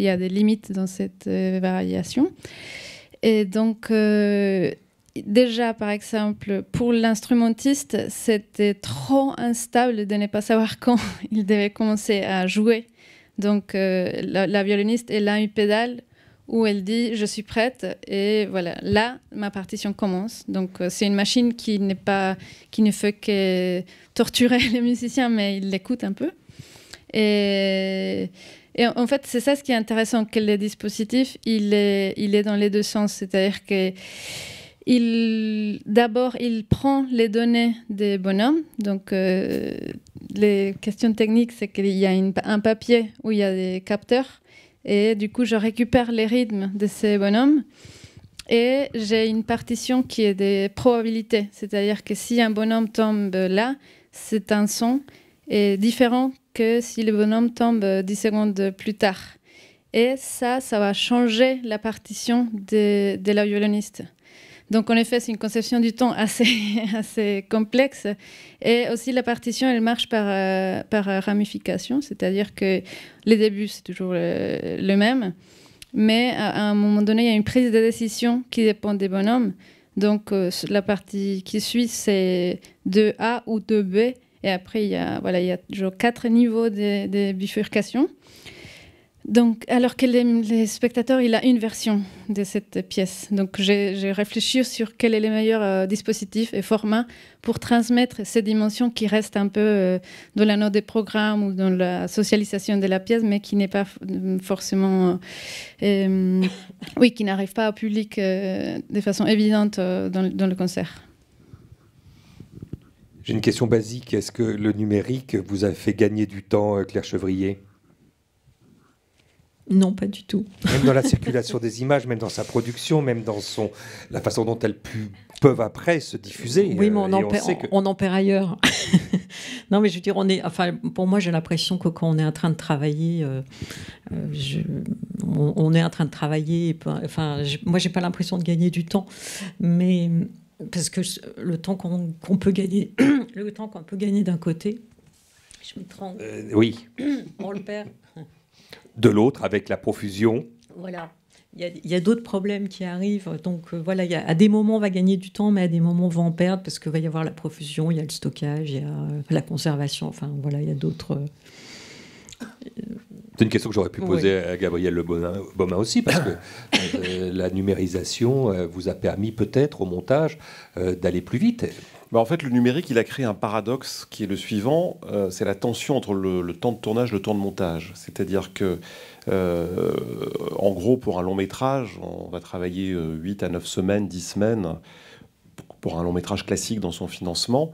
a des limites dans cette variation. Et donc... déjà, par exemple, pour l'instrumentiste, c'était trop instable de ne pas savoir quand il devait commencer à jouer. Donc, la violoniste, elle a une pédale où elle dit « je suis prête » et voilà, là, ma partition commence. Donc, c'est une machine qui ne fait que torturer les musiciens, mais il l'écoute un peu. Et en fait, c'est ça ce qui est intéressant, que le dispositif, il est dans les deux sens. C'est-à-dire que d'abord, il prend les données des bonhommes. Donc, les questions techniques, c'est qu'il y a un papier où il y a des capteurs. Et du coup, je récupère les rythmes de ces bonhommes. Et j'ai une partition qui est des probabilités. C'est-à-dire que si un bonhomme tombe là, c'est un son différent que si le bonhomme tombe 10 secondes plus tard. Et ça va changer la partition de la violoniste. Donc, en effet, c'est une conception du temps assez complexe. Et aussi, la partition, elle marche par ramification, c'est-à-dire que les débuts, c'est toujours le même. Mais à un moment donné, il y a une prise de décision qui dépend des bonhommes. Donc, la partie qui suit, c'est 2A ou 2B. Et après, il y a genre 4 niveaux de bifurcation. Donc, alors que les spectateurs, il a une version de cette pièce. Donc, j'ai réfléchi sur quel est le meilleur dispositif et format pour transmettre ces dimensions qui restent un peu dans la note des programmes ou dans la socialisation de la pièce, mais qui n'est pas forcément... qui n'arrive pas au public de façon évidente dans le concert. J'ai une question basique. Est-ce que le numérique vous a fait gagner du temps, Claire Chevrier ? Non, pas du tout. Même dans la circulation des images, même dans sa production, même dans la façon dont elles peuvent après se diffuser. Oui, mais on en perd ailleurs. Non, mais je veux dire, pour moi, j'ai l'impression que quand on est en train de travailler, on est en train de travailler. Moi, j'ai pas l'impression de gagner du temps, mais parce que le temps qu'on peut gagner, le temps qu'on peut gagner d'un côté, je me trompe. Oui. On le perd. De l'autre, avec la profusion. Voilà. Il y a d'autres problèmes qui arrivent. Donc, voilà, à des moments, on va gagner du temps, mais à des moments, on va en perdre parce qu'il va y avoir la profusion, il y a le stockage, il y a la conservation. Enfin, voilà, il y a d'autres... C'est une question que j'aurais pu poser à Gabriel Le Baumin aussi, parce que la numérisation vous a permis peut-être au montage d'aller plus vite. En fait, le numérique, il a créé un paradoxe qui est le suivant, c'est la tension entre le temps de tournage et le temps de montage. C'est-à-dire que, en gros, pour un long métrage, on va travailler 8 à 9 semaines, 10 semaines, pour un long métrage classique dans son financement.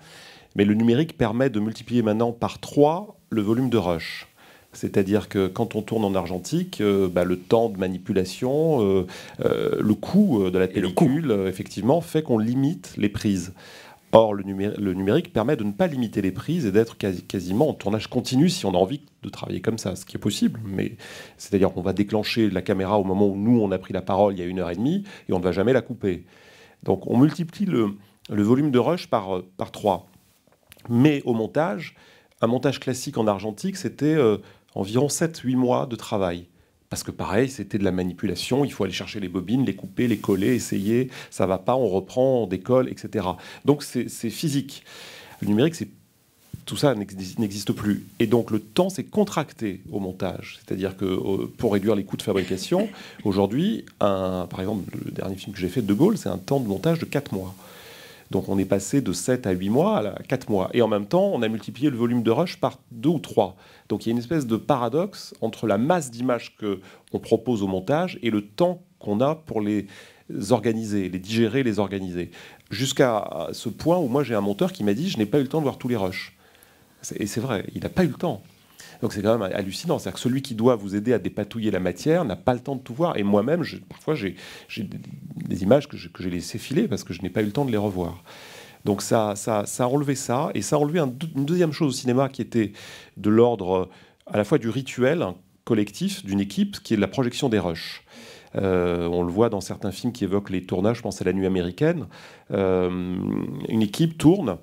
Mais le numérique permet de multiplier maintenant par 3 le volume de rush. C'est-à-dire que quand on tourne en argentique, le temps de manipulation, le coût de la pellicule, effectivement, fait qu'on limite les prises. Or, le numérique permet de ne pas limiter les prises et d'être quasiment en tournage continu si on a envie de travailler comme ça, ce qui est possible. Mais c'est-à-dire qu'on va déclencher la caméra au moment où nous, on a pris la parole il y a 1h30 et on ne va jamais la couper. Donc, on multiplie le volume de rush par 3. Mais au montage, un montage classique en argentique, c'était environ 7-8 mois de travail. Parce que pareil, c'était de la manipulation, il faut aller chercher les bobines, les couper, les coller, essayer, ça va pas, on reprend, on décolle, etc. Donc c'est physique. Le numérique, tout ça n'existe plus. Et donc le temps s'est contracté au montage. C'est-à-dire que pour réduire les coûts de fabrication, aujourd'hui, par exemple, le dernier film que j'ai fait, De Gaulle, c'est un temps de montage de 4 mois. Donc on est passé de 7 à 8 mois à 4 mois. Et en même temps, on a multiplié le volume de rush par 2 ou 3. Donc il y a une espèce de paradoxe entre la masse d'images qu'on propose au montage et le temps qu'on a pour les organiser, les digérer, les organiser. Jusqu'à ce point où moi j'ai un monteur qui m'a dit « je n'ai pas eu le temps de voir tous les rushs ». Et c'est vrai, il n'a pas eu le temps. Donc c'est quand même hallucinant. C'est-à-dire que celui qui doit vous aider à dépatouiller la matière n'a pas le temps de tout voir. Et moi-même, parfois, j'ai des images que j'ai laissées filer parce que je n'ai pas eu le temps de les revoir. Donc ça a enlevé ça. Et ça a enlevé une deuxième chose au cinéma qui était de l'ordre à la fois du rituel collectif d'une équipe, qui est de la projection des rushs. On le voit dans certains films qui évoquent les tournages, je pense à La Nuit américaine. Une équipe tourne.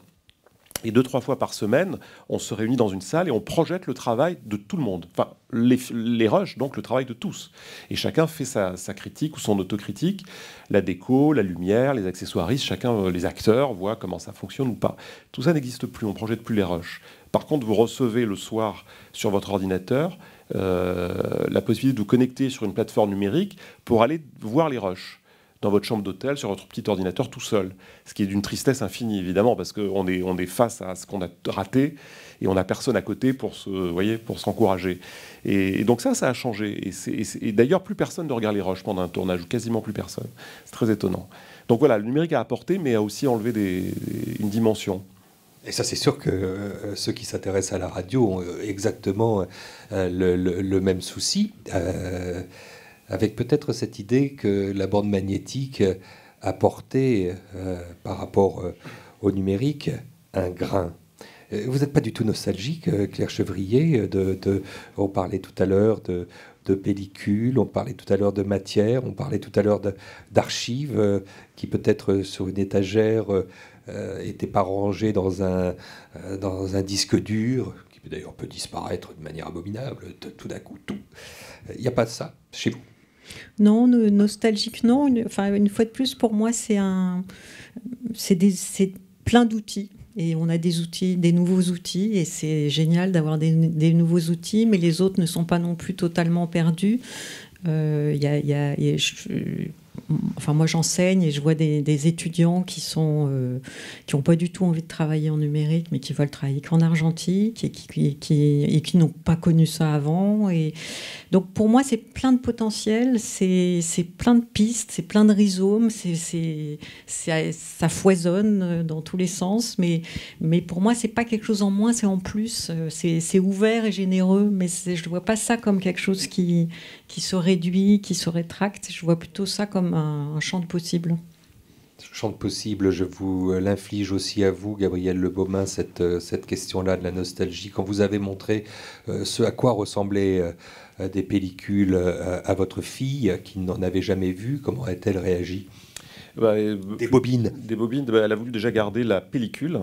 Et 2-3 fois par semaine, on se réunit dans une salle et on projette le travail de tout le monde. Enfin, les rushs, donc le travail de tous. Et chacun fait sa critique ou son autocritique. La déco, la lumière, les accessoiristes, chacun, les acteurs, voit comment ça fonctionne ou pas. Tout ça n'existe plus, on projette plus les rushs. Par contre, vous recevez le soir sur votre ordinateur la possibilité de vous connecter sur une plateforme numérique pour aller voir les rushs dans votre chambre d'hôtel, sur votre petit ordinateur tout seul. Ce qui est d'une tristesse infinie, évidemment, parce qu'on est face à ce qu'on a raté et on n'a personne à côté pour s'encourager. Et donc ça a changé. Et d'ailleurs, plus personne ne regarde les rushs pendant un tournage, ou quasiment plus personne. C'est très étonnant. Donc voilà, le numérique a apporté, mais a aussi enlevé une dimension. Et ça, c'est sûr que ceux qui s'intéressent à la radio ont exactement le même souci. Avec peut-être cette idée que la bande magnétique apportait, par rapport au numérique, un grain. Vous n'êtes pas du tout nostalgique, Claire Chevrier, on parlait tout à l'heure de pellicules, on parlait tout à l'heure de matière, on parlait tout à l'heure d'archives qui peut-être sur une étagère n'étaient pas rangées dans un disque dur, qui d'ailleurs peut disparaître de manière abominable, tout d'un coup, tout. Il n'y a pas de ça chez vous? Non, nostalgique, non. Une fois de plus, pour moi, c'est plein d'outils. Et on a des nouveaux outils, et c'est génial d'avoir des nouveaux outils, mais les autres ne sont pas non plus totalement perdus. Moi, j'enseigne et je vois des étudiants qui n'ont pas du tout envie de travailler en numérique, mais qui veulent travailler qu'en argentique et qui n'ont pas connu ça avant. Et donc, pour moi, c'est plein de potentiel, c'est plein de pistes, c'est plein de rhizomes, ça foisonne dans tous les sens. Mais pour moi, c'est pas quelque chose en moins, c'est en plus. C'est ouvert et généreux, mais je ne vois pas ça comme quelque chose qui se réduit, qui se rétracte. Je vois plutôt ça comme un champ de possible. Champ de possible, je vous l'inflige aussi à vous, Gabrielle Le Baumin, cette question-là de la nostalgie. Quand vous avez montré ce à quoi ressemblaient des pellicules à votre fille, qui n'en avait jamais vu, comment a-t-elle réagi ? Des bobines. Des bobines, elle a voulu déjà garder la pellicule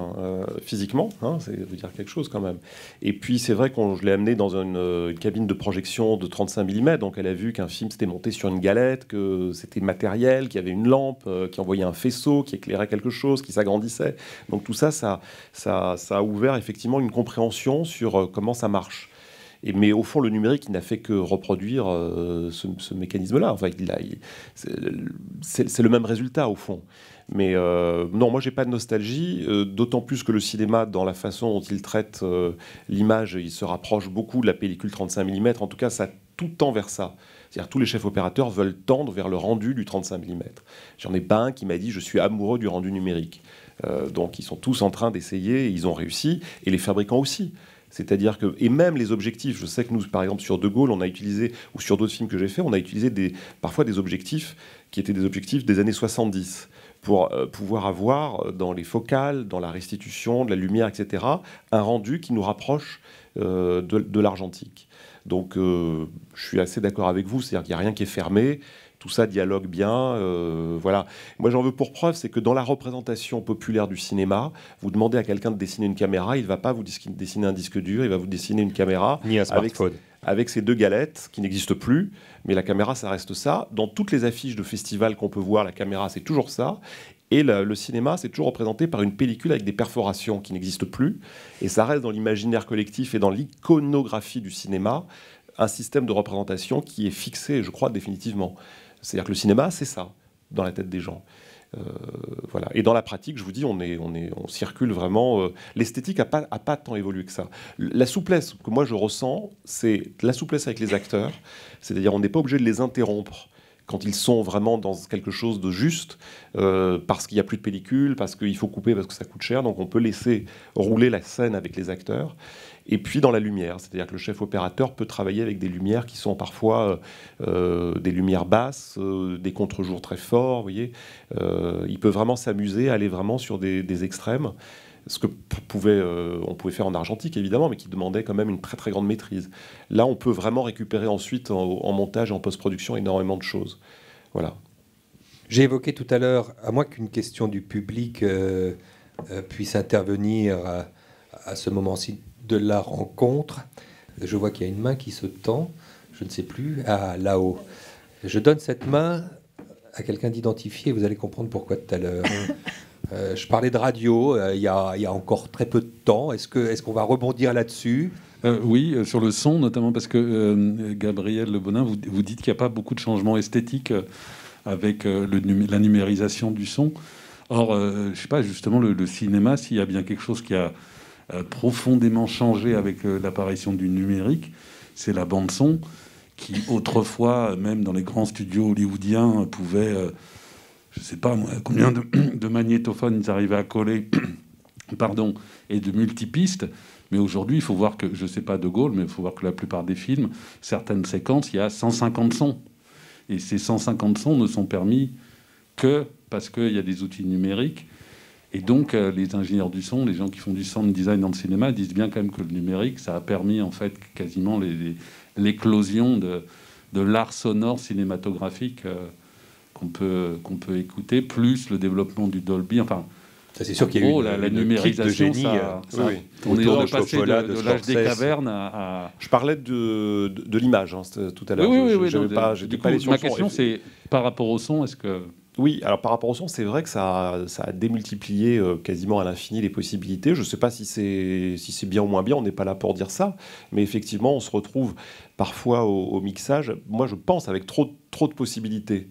physiquement, ça veut dire quelque chose quand même. Et puis c'est vrai que je l'ai amenée dans une cabine de projection de 35 mm, donc elle a vu qu'un film s'était monté sur une galette, que c'était matériel, qu'il y avait une lampe, qui envoyait un faisceau, qui éclairait quelque chose, qui s'agrandissait. Donc tout ça, ça a ouvert effectivement une compréhension sur comment ça marche. Mais au fond, le numérique, il n'a fait que reproduire ce mécanisme-là. Enfin, c'est le même résultat, au fond. Mais non, moi, j'ai pas de nostalgie, d'autant plus que le cinéma, dans la façon dont il traite l'image, il se rapproche beaucoup de la pellicule 35 mm. En tout cas, ça tout tend vers ça. C'est-à-dire tous les chefs opérateurs veulent tendre vers le rendu du 35 mm. J'en ai pas un qui m'a dit « je suis amoureux du rendu numérique ». Donc, ils sont tous en train d'essayer, et ils ont réussi, et les fabricants aussi. C'est-à-dire que, et même les objectifs, je sais que nous, par exemple, sur De Gaulle, on a utilisé, ou sur d'autres films que j'ai fait, on a utilisé parfois des objectifs qui étaient des objectifs des années 70 pour pouvoir avoir dans les focales, dans la restitution, de la lumière, etc., un rendu qui nous rapproche de l'argentique. Donc, je suis assez d'accord avec vous, c'est-à-dire qu'il n'y a rien qui est fermé. Tout ça dialogue bien, voilà. Moi, j'en veux pour preuve, c'est que dans la représentation populaire du cinéma, vous demandez à quelqu'un de dessiner une caméra, il ne va pas vous dessiner un disque dur, il va vous dessiner une caméra ni un smartphone. Avec ces deux galettes qui n'existent plus, mais la caméra, ça reste ça. Dans toutes les affiches de festivals qu'on peut voir, la caméra, c'est toujours ça. Et le cinéma, c'est toujours représenté par une pellicule avec des perforations qui n'existent plus. Et ça reste dans l'imaginaire collectif et dans l'iconographie du cinéma, un système de représentation qui est fixé, je crois, définitivement. C'est-à-dire que le cinéma, c'est ça, dans la tête des gens. Voilà. Et dans la pratique, je vous dis, on circule vraiment. L'esthétique n'a pas tant évolué que ça. La souplesse que moi je ressens, c'est la souplesse avec les acteurs. C'est-à-dire on n'est pas obligé de les interrompre quand ils sont vraiment dans quelque chose de juste, parce qu'il n'y a plus de pellicule, parce qu'il faut couper, parce que ça coûte cher. Donc on peut laisser rouler la scène avec les acteurs. Et puis dans la lumière, c'est-à-dire que le chef opérateur peut travailler avec des lumières qui sont parfois des lumières basses, des contre-jours très forts, vous voyez. Il peut vraiment s'amuser, aller vraiment sur des extrêmes, ce que on pouvait faire en argentique évidemment, mais qui demandait quand même une très très grande maîtrise. Là, on peut vraiment récupérer ensuite en montage et en post-production énormément de choses. Voilà. J'ai évoqué tout à l'heure, à moins qu'une question du public puisse intervenir à ce moment-ci de la rencontre. Je vois qu'il y a une main qui se tend, je ne sais plus, là-haut. Je donne cette main à quelqu'un d'identifié, vous allez comprendre pourquoi tout à l'heure. Je parlais de radio il y a encore très peu de temps. Est-ce qu'on va rebondir là-dessus ? Oui, sur le son, notamment parce que Gabriel Le Bonin, vous dites qu'il n'y a pas beaucoup de changements esthétiques avec la numérisation du son. Or, je ne sais pas, justement, le cinéma, s'il y a bien quelque chose qui a profondément changé avec l'apparition du numérique, c'est la bande-son, qui autrefois, même dans les grands studios hollywoodiens, pouvait, je ne sais pas moi, combien de magnétophones ils arrivaient à coller, pardon, et de multipistes. Mais aujourd'hui, il faut voir que, je ne sais pas De Gaulle, mais il faut voir que la plupart des films, certaines séquences, il y a 150 sons. Et ces 150 sons ne sont permis que parce qu'il y a des outils numériques. Et donc, les ingénieurs du son, les gens qui font du sound design dans le cinéma, disent bien quand même que le numérique, ça a permis en fait quasiment l'éclosion de l'art sonore cinématographique qu'on peut écouter, plus le développement du Dolby. Enfin, ça, c'est sûr qu'il y a eu la numérisation, oui. On est passé de l'âge des cavernes à... Je parlais de l'image tout à l'heure. Oui. J'étais pas allé sur ma le son. question, c'est par rapport au son, est-ce que... Oui, alors par rapport au son, c'est vrai que ça a démultiplié quasiment à l'infini les possibilités. Je ne sais pas si c'est bien ou moins bien, on n'est pas là pour dire ça, mais effectivement, on se retrouve parfois au mixage, moi je pense, avec trop de possibilités.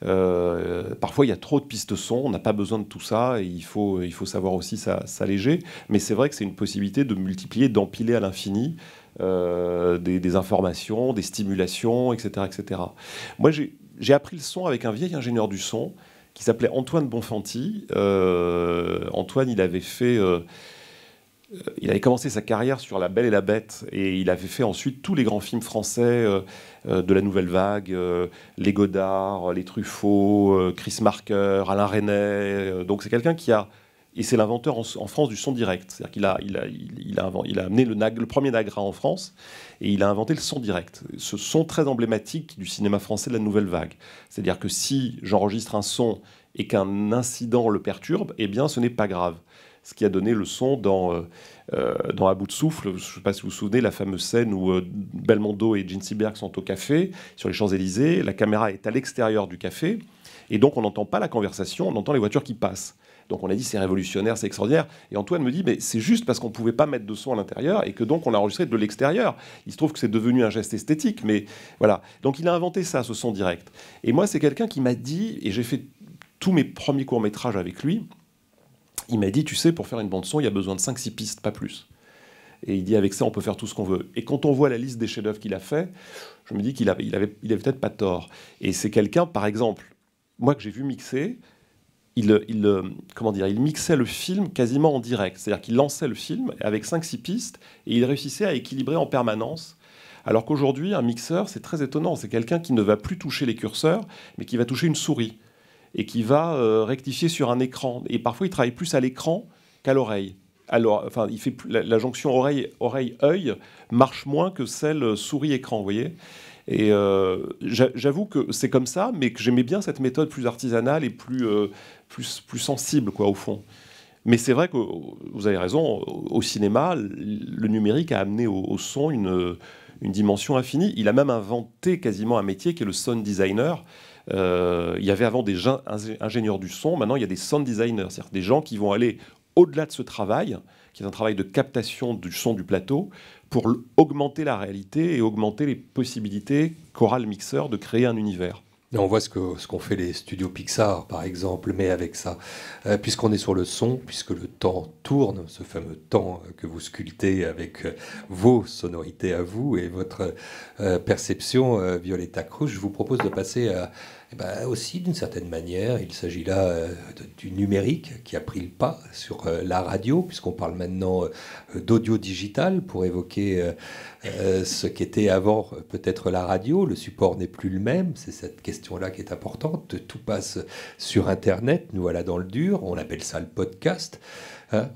Parfois, il y a trop de pistes son, on n'a pas besoin de tout ça, et il faut savoir aussi s'alléger. Mais c'est vrai que c'est une possibilité de multiplier, d'empiler à l'infini des informations, des stimulations, etc. etc. Moi, j'ai appris le son avec un vieil ingénieur du son qui s'appelait Antoine Bonfanti. Antoine, il avait commencé sa carrière sur La Belle et la Bête, et il avait fait ensuite tous les grands films français de la Nouvelle Vague, les Godard, les Truffaut, Chris Marker, Alain Resnais. Donc c'est quelqu'un et c'est l'inventeur en France du son direct. C'est-à-dire qu'il a amené le premier Nagra en France, et il a inventé le son direct. Ce son très emblématique du cinéma français de la Nouvelle Vague. C'est-à-dire que si j'enregistre un son et qu'un incident le perturbe, eh bien ce n'est pas grave. Ce qui a donné le son dans À bout de souffle. Je ne sais pas si vous vous souvenez, la fameuse scène où Belmondo et Gene Seberg sont au café, sur les Champs-Élysées. La caméra est à l'extérieur du café, et donc on n'entend pas la conversation, on entend les voitures qui passent. Donc on a dit c'est révolutionnaire, c'est extraordinaire. Et Antoine me dit mais c'est juste parce qu'on ne pouvait pas mettre de son à l'intérieur et que donc on a enregistré de l'extérieur. Il se trouve que c'est devenu un geste esthétique, mais voilà. Donc il a inventé ça, ce son direct. Et moi c'est quelqu'un qui m'a dit, et j'ai fait tous mes premiers courts-métrages avec lui, il m'a dit tu sais, pour faire une bande-son, il y a besoin de 5-6 pistes, pas plus. Et il dit avec ça on peut faire tout ce qu'on veut. Et quand on voit la liste des chefs-d'œuvre qu'il a fait, je me dis qu'il avait peut-être pas tort. Et c'est quelqu'un, par exemple, moi que j'ai vu mixer, il mixait le film quasiment en direct. C'est-à-dire qu'il lançait le film avec 5-6 pistes et il réussissait à équilibrer en permanence. Alors qu'aujourd'hui, un mixeur, c'est très étonnant. C'est quelqu'un qui ne va plus toucher les curseurs, mais qui va toucher une souris et qui va rectifier sur un écran. Et parfois, il travaille plus à l'écran qu'à l'oreille. Alors, enfin, il fait la jonction oreille-œil marche moins que celle souris-écran, vous voyez. Et j'avoue que c'est comme ça, mais que j'aimais bien cette méthode plus artisanale et plus sensible, quoi, au fond. Mais c'est vrai que vous avez raison, au cinéma, le numérique a amené au son une dimension infinie. Il a même inventé quasiment un métier qui est le sound designer. Il y avait avant des ingénieurs du son, maintenant il y a des sound designers, c'est-à-dire des gens qui vont aller au-delà de ce travail, qui est un travail de captation du son du plateau, pour augmenter la réalité et augmenter les possibilités qu'aura le mixeur de créer un univers. On voit ce qu'ont fait les studios Pixar, par exemple, mais avec ça. Puisqu'on est sur le son, puisque le temps tourne, ce fameux temps que vous sculptez avec vos sonorités à vous et votre perception, Violetta Cruz, je vous propose de passer aussi d'une certaine manière. Il s'agit là du numérique qui a pris le pas sur la radio, puisqu'on parle maintenant d'audio digital pour évoquer ce qu'était avant peut-être la radio. Le support n'est plus le même, c'est cette question-là qui est importante. Tout passe sur Internet, nous voilà dans le dur, on appelle ça le podcast.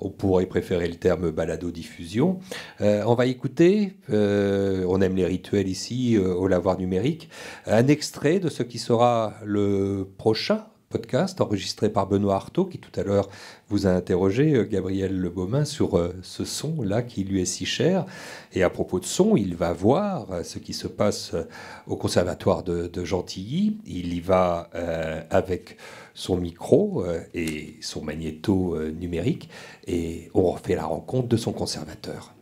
On pourrait préférer le terme balado-diffusion. On va écouter, on aime les rituels ici au Lavoir numérique, un extrait de ce qui sera le prochain podcast enregistré par Benoît Artaud, qui tout à l'heure vous a interrogé, Gabriel Le Baumin, sur ce son-là qui lui est si cher. Et à propos de son, il va voir ce qui se passe au Conservatoire de Gentilly. Il y va avec son micro et son magnéto numérique, et on refait la rencontre de son conservateur.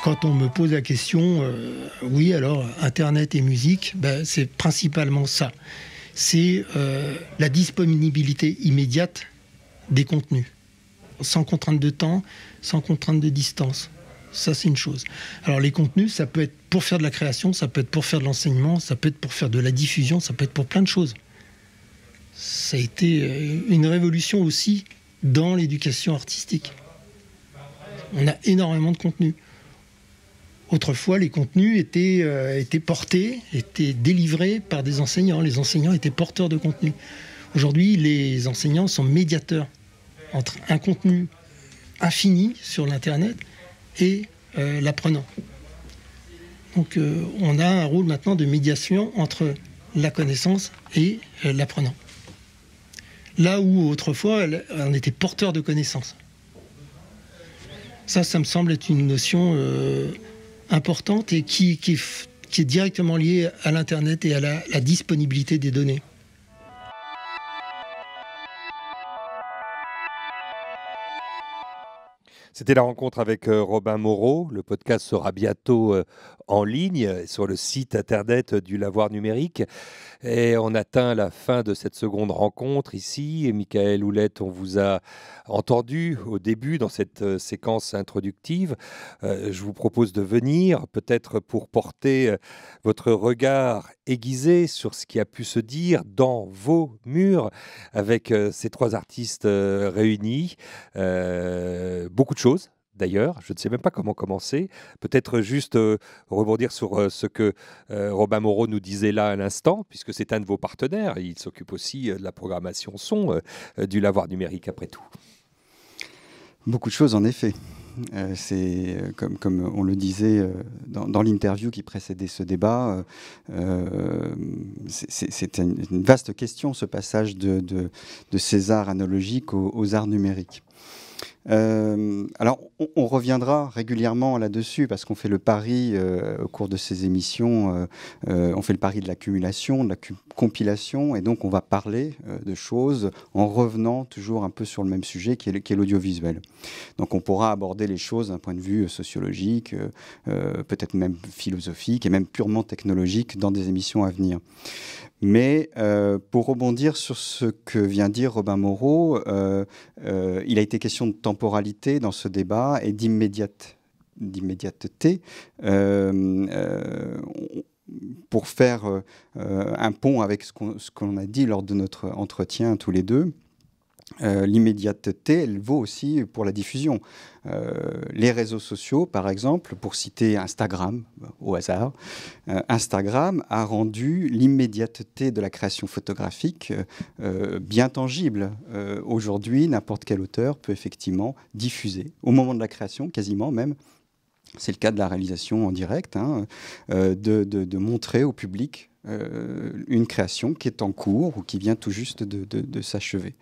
Quand on me pose la question, oui, alors Internet et musique, ben, c'est principalement ça. C'est la disponibilité immédiate des contenus, sans contrainte de temps, sans contrainte de distance. Ça, c'est une chose. Alors les contenus, ça peut être pour faire de la création, ça peut être pour faire de l'enseignement, ça peut être pour faire de la diffusion, ça peut être pour plein de choses. Ça a été une révolution aussi dans l'éducation artistique. On a énormément de contenus. Autrefois, les contenus étaient portés, étaient délivrés par des enseignants. Les enseignants étaient porteurs de contenus. Aujourd'hui, les enseignants sont médiateurs entre un contenu infini sur l'Internet et l'apprenant. Donc on a un rôle maintenant de médiation entre la connaissance et l'apprenant. Là où autrefois, on était porteur de connaissances. Ça me semble être une notion importante et qui est directement liée à l'Internet et à la disponibilité des données. C'était la rencontre avec Robin Moreau. Le podcast sera bientôt en ligne sur le site internet du Lavoir numérique. Et on atteint la fin de cette seconde rencontre ici. Et Michael Houlette, on vous a entendu au début dans cette séquence introductive. Je vous propose de venir, peut-être pour porter votre regard aiguisé sur ce qui a pu se dire dans vos murs avec ces trois artistes réunis. Beaucoup de choses. D'ailleurs, je ne sais même pas comment commencer. Peut-être juste rebondir sur ce que Robin Moreau nous disait là à l'instant, puisque c'est un de vos partenaires. Il s'occupe aussi de la programmation son du Lavoir numérique, après tout. Beaucoup de choses, en effet. C'est comme on le disait dans l'interview qui précédait ce débat, c'est une vaste question, ce passage de ces arts analogiques aux arts numériques. Alors, on reviendra régulièrement là-dessus parce qu'on fait le pari au cours de ces émissions, on fait le pari de l'accumulation, de la compilation, et donc on va parler de choses en revenant toujours un peu sur le même sujet qui est l'audiovisuel. Donc on pourra aborder les choses d'un point de vue sociologique, peut-être même philosophique et même purement technologique dans des émissions à venir. Mais pour rebondir sur ce que vient dire Robin Moreau, il a été question de temporalité dans ce débat et d'immédiateté. Pour faire un pont avec ce qu'on a dit lors de notre entretien tous les deux, l'immédiateté, elle vaut aussi pour la diffusion. Les réseaux sociaux, par exemple, pour citer Instagram, au hasard, Instagram a rendu l'immédiateté de la création photographique bien tangible. Aujourd'hui, n'importe quel auteur peut effectivement diffuser, au moment de la création, quasiment même, c'est le cas de la réalisation en direct, de montrer au public une création qui est en cours ou qui vient tout juste de s'achever.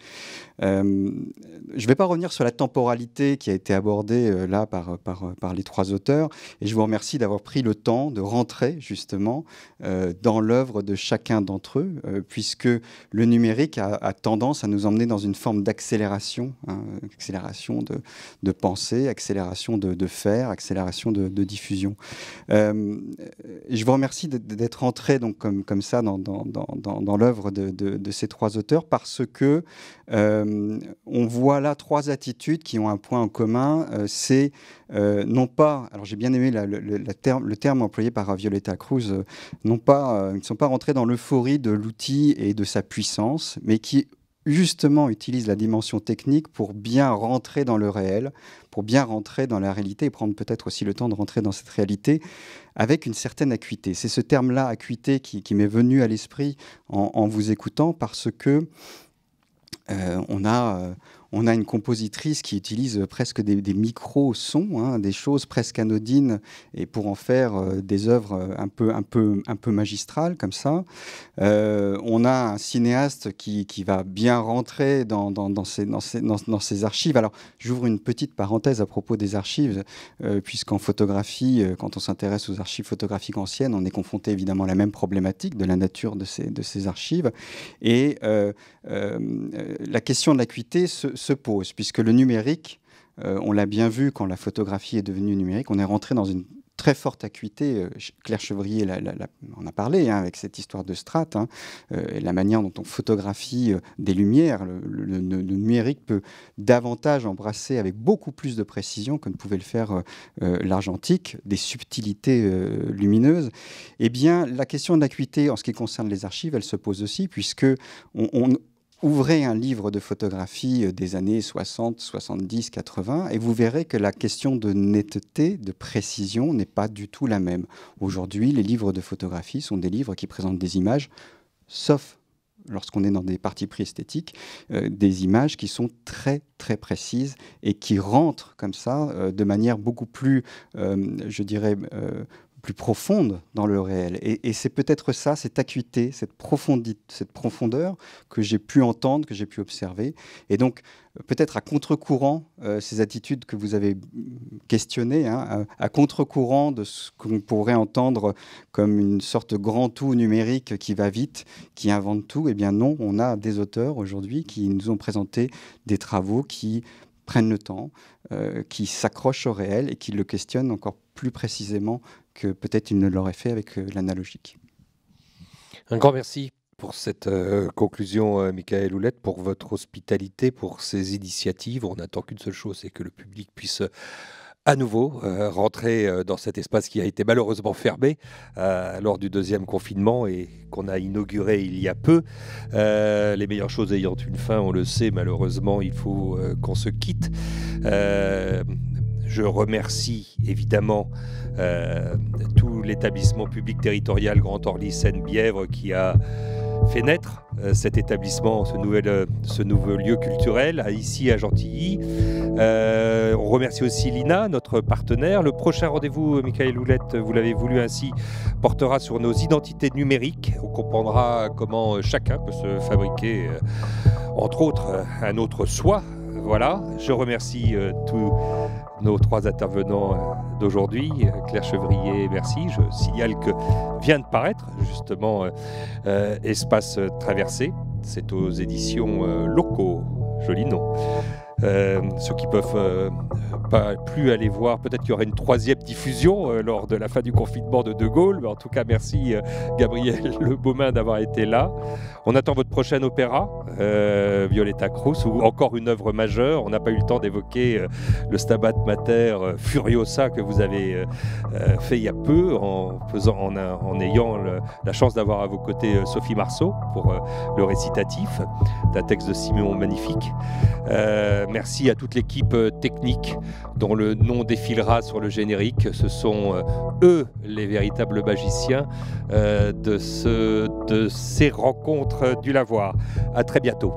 Je ne vais pas revenir sur la temporalité qui a été abordée là par les trois auteurs, et je vous remercie d'avoir pris le temps de rentrer justement dans l'œuvre de chacun d'entre eux, puisque le numérique a tendance à nous emmener dans une forme d'accélération, accélération de pensée, accélération de faire, accélération de diffusion. Je vous remercie d'être rentré donc comme ça dans l'œuvre de ces trois auteurs, parce que on voit là trois attitudes qui ont un point en commun. C'est non pas, alors j'ai bien aimé le terme employé par Violeta Cruz, non pas, ils ne sont pas rentrés dans l'euphorie de l'outil et de sa puissance, mais qui justement utilisent la dimension technique pour bien rentrer dans le réel, pour bien rentrer dans la réalité et prendre peut-être aussi le temps de rentrer dans cette réalité avec une certaine acuité. C'est ce terme-là, acuité, qui m'est venu à l'esprit en vous écoutant, parce que on on a une compositrice qui utilise presque des micro-sons, hein, des choses presque anodines, et pour en faire des œuvres un peu magistrales, comme ça. On a un cinéaste qui va bien rentrer dans ces archives. Alors, j'ouvre une petite parenthèse à propos des archives, puisqu'en photographie, quand on s'intéresse aux archives photographiques anciennes, on est confronté évidemment à la même problématique de la nature de ces archives. Et la question de l'acuité se pose, puisque le numérique, on l'a bien vu quand la photographie est devenue numérique, on est rentré dans une très forte acuité. Claire Chevrier en a parlé, hein, avec cette histoire de strates, hein, la manière dont on photographie des lumières. Le numérique peut davantage embrasser avec beaucoup plus de précision que ne pouvait le faire l'argentique, des subtilités lumineuses. Eh bien, la question de l'acuité en ce qui concerne les archives, elle se pose aussi, puisque ouvrez un livre de photographie des années 60, 70, 80 et vous verrez que la question de netteté, de précision n'est pas du tout la même. Aujourd'hui, les livres de photographie sont des livres qui présentent des images, sauf lorsqu'on est dans des partis pris esthétiques, des images qui sont très très précises et qui rentrent comme ça de manière beaucoup plus, je dirais, plus profonde dans le réel. Et c'est peut-être ça, cette acuité, cette profondeur que j'ai pu entendre, que j'ai pu observer. Et donc, peut-être à contre-courant, ces attitudes que vous avez questionnées, hein, à contre-courant de ce qu'on pourrait entendre comme une sorte de grand tout numérique qui va vite, qui invente tout. Eh bien non, on a des auteurs aujourd'hui qui nous ont présenté des travaux qui prennent le temps, qui s'accrochent au réel et qui le questionnent encore plus précisément que peut-être il ne l'aurait fait avec l'analogique. Un grand merci pour cette conclusion, Michael Houlette, pour votre hospitalité, pour ces initiatives. On n'attend qu'une seule chose, c'est que le public puisse à nouveau rentrer dans cet espace qui a été malheureusement fermé lors du deuxième confinement et qu'on a inauguré il y a peu. Les meilleures choses ayant une fin, on le sait, malheureusement, il faut qu'on se quitte. Je remercie évidemment tout l'établissement public territorial Grand Orly Seine-Bièvre qui a fait naître cet établissement, ce nouveau lieu culturel ici à Gentilly. On remercie aussi l'INA, notre partenaire. Le prochain rendez-vous, Michael Houlette, vous l'avez voulu ainsi, portera sur nos identités numériques. On comprendra comment chacun peut se fabriquer, entre autres, un autre soi. Voilà, je remercie tous nos trois intervenants d'aujourd'hui. Claire Chevrier, merci. Je signale que vient de paraître justement Espace Traversé. C'est aux éditions Locaux, joli nom. Ceux qui peuvent pas plus aller voir, peut-être qu'il y aura une troisième diffusion lors de la fin du confinement de De Gaulle, mais en tout cas merci Gabriel Le Baumin d'avoir été là. On attend votre prochain opéra, Violetta Cruz, ou encore une œuvre majeure. On n'a pas eu le temps d'évoquer le Stabat Mater Furiosa que vous avez fait il y a peu, en ayant la chance d'avoir à vos côtés Sophie Marceau pour le récitatif d'un texte de Siméon magnifique. Merci à toute l'équipe technique dont le nom défilera sur le générique. Ce sont eux les véritables magiciens de ces rencontres du Lavoir. À très bientôt.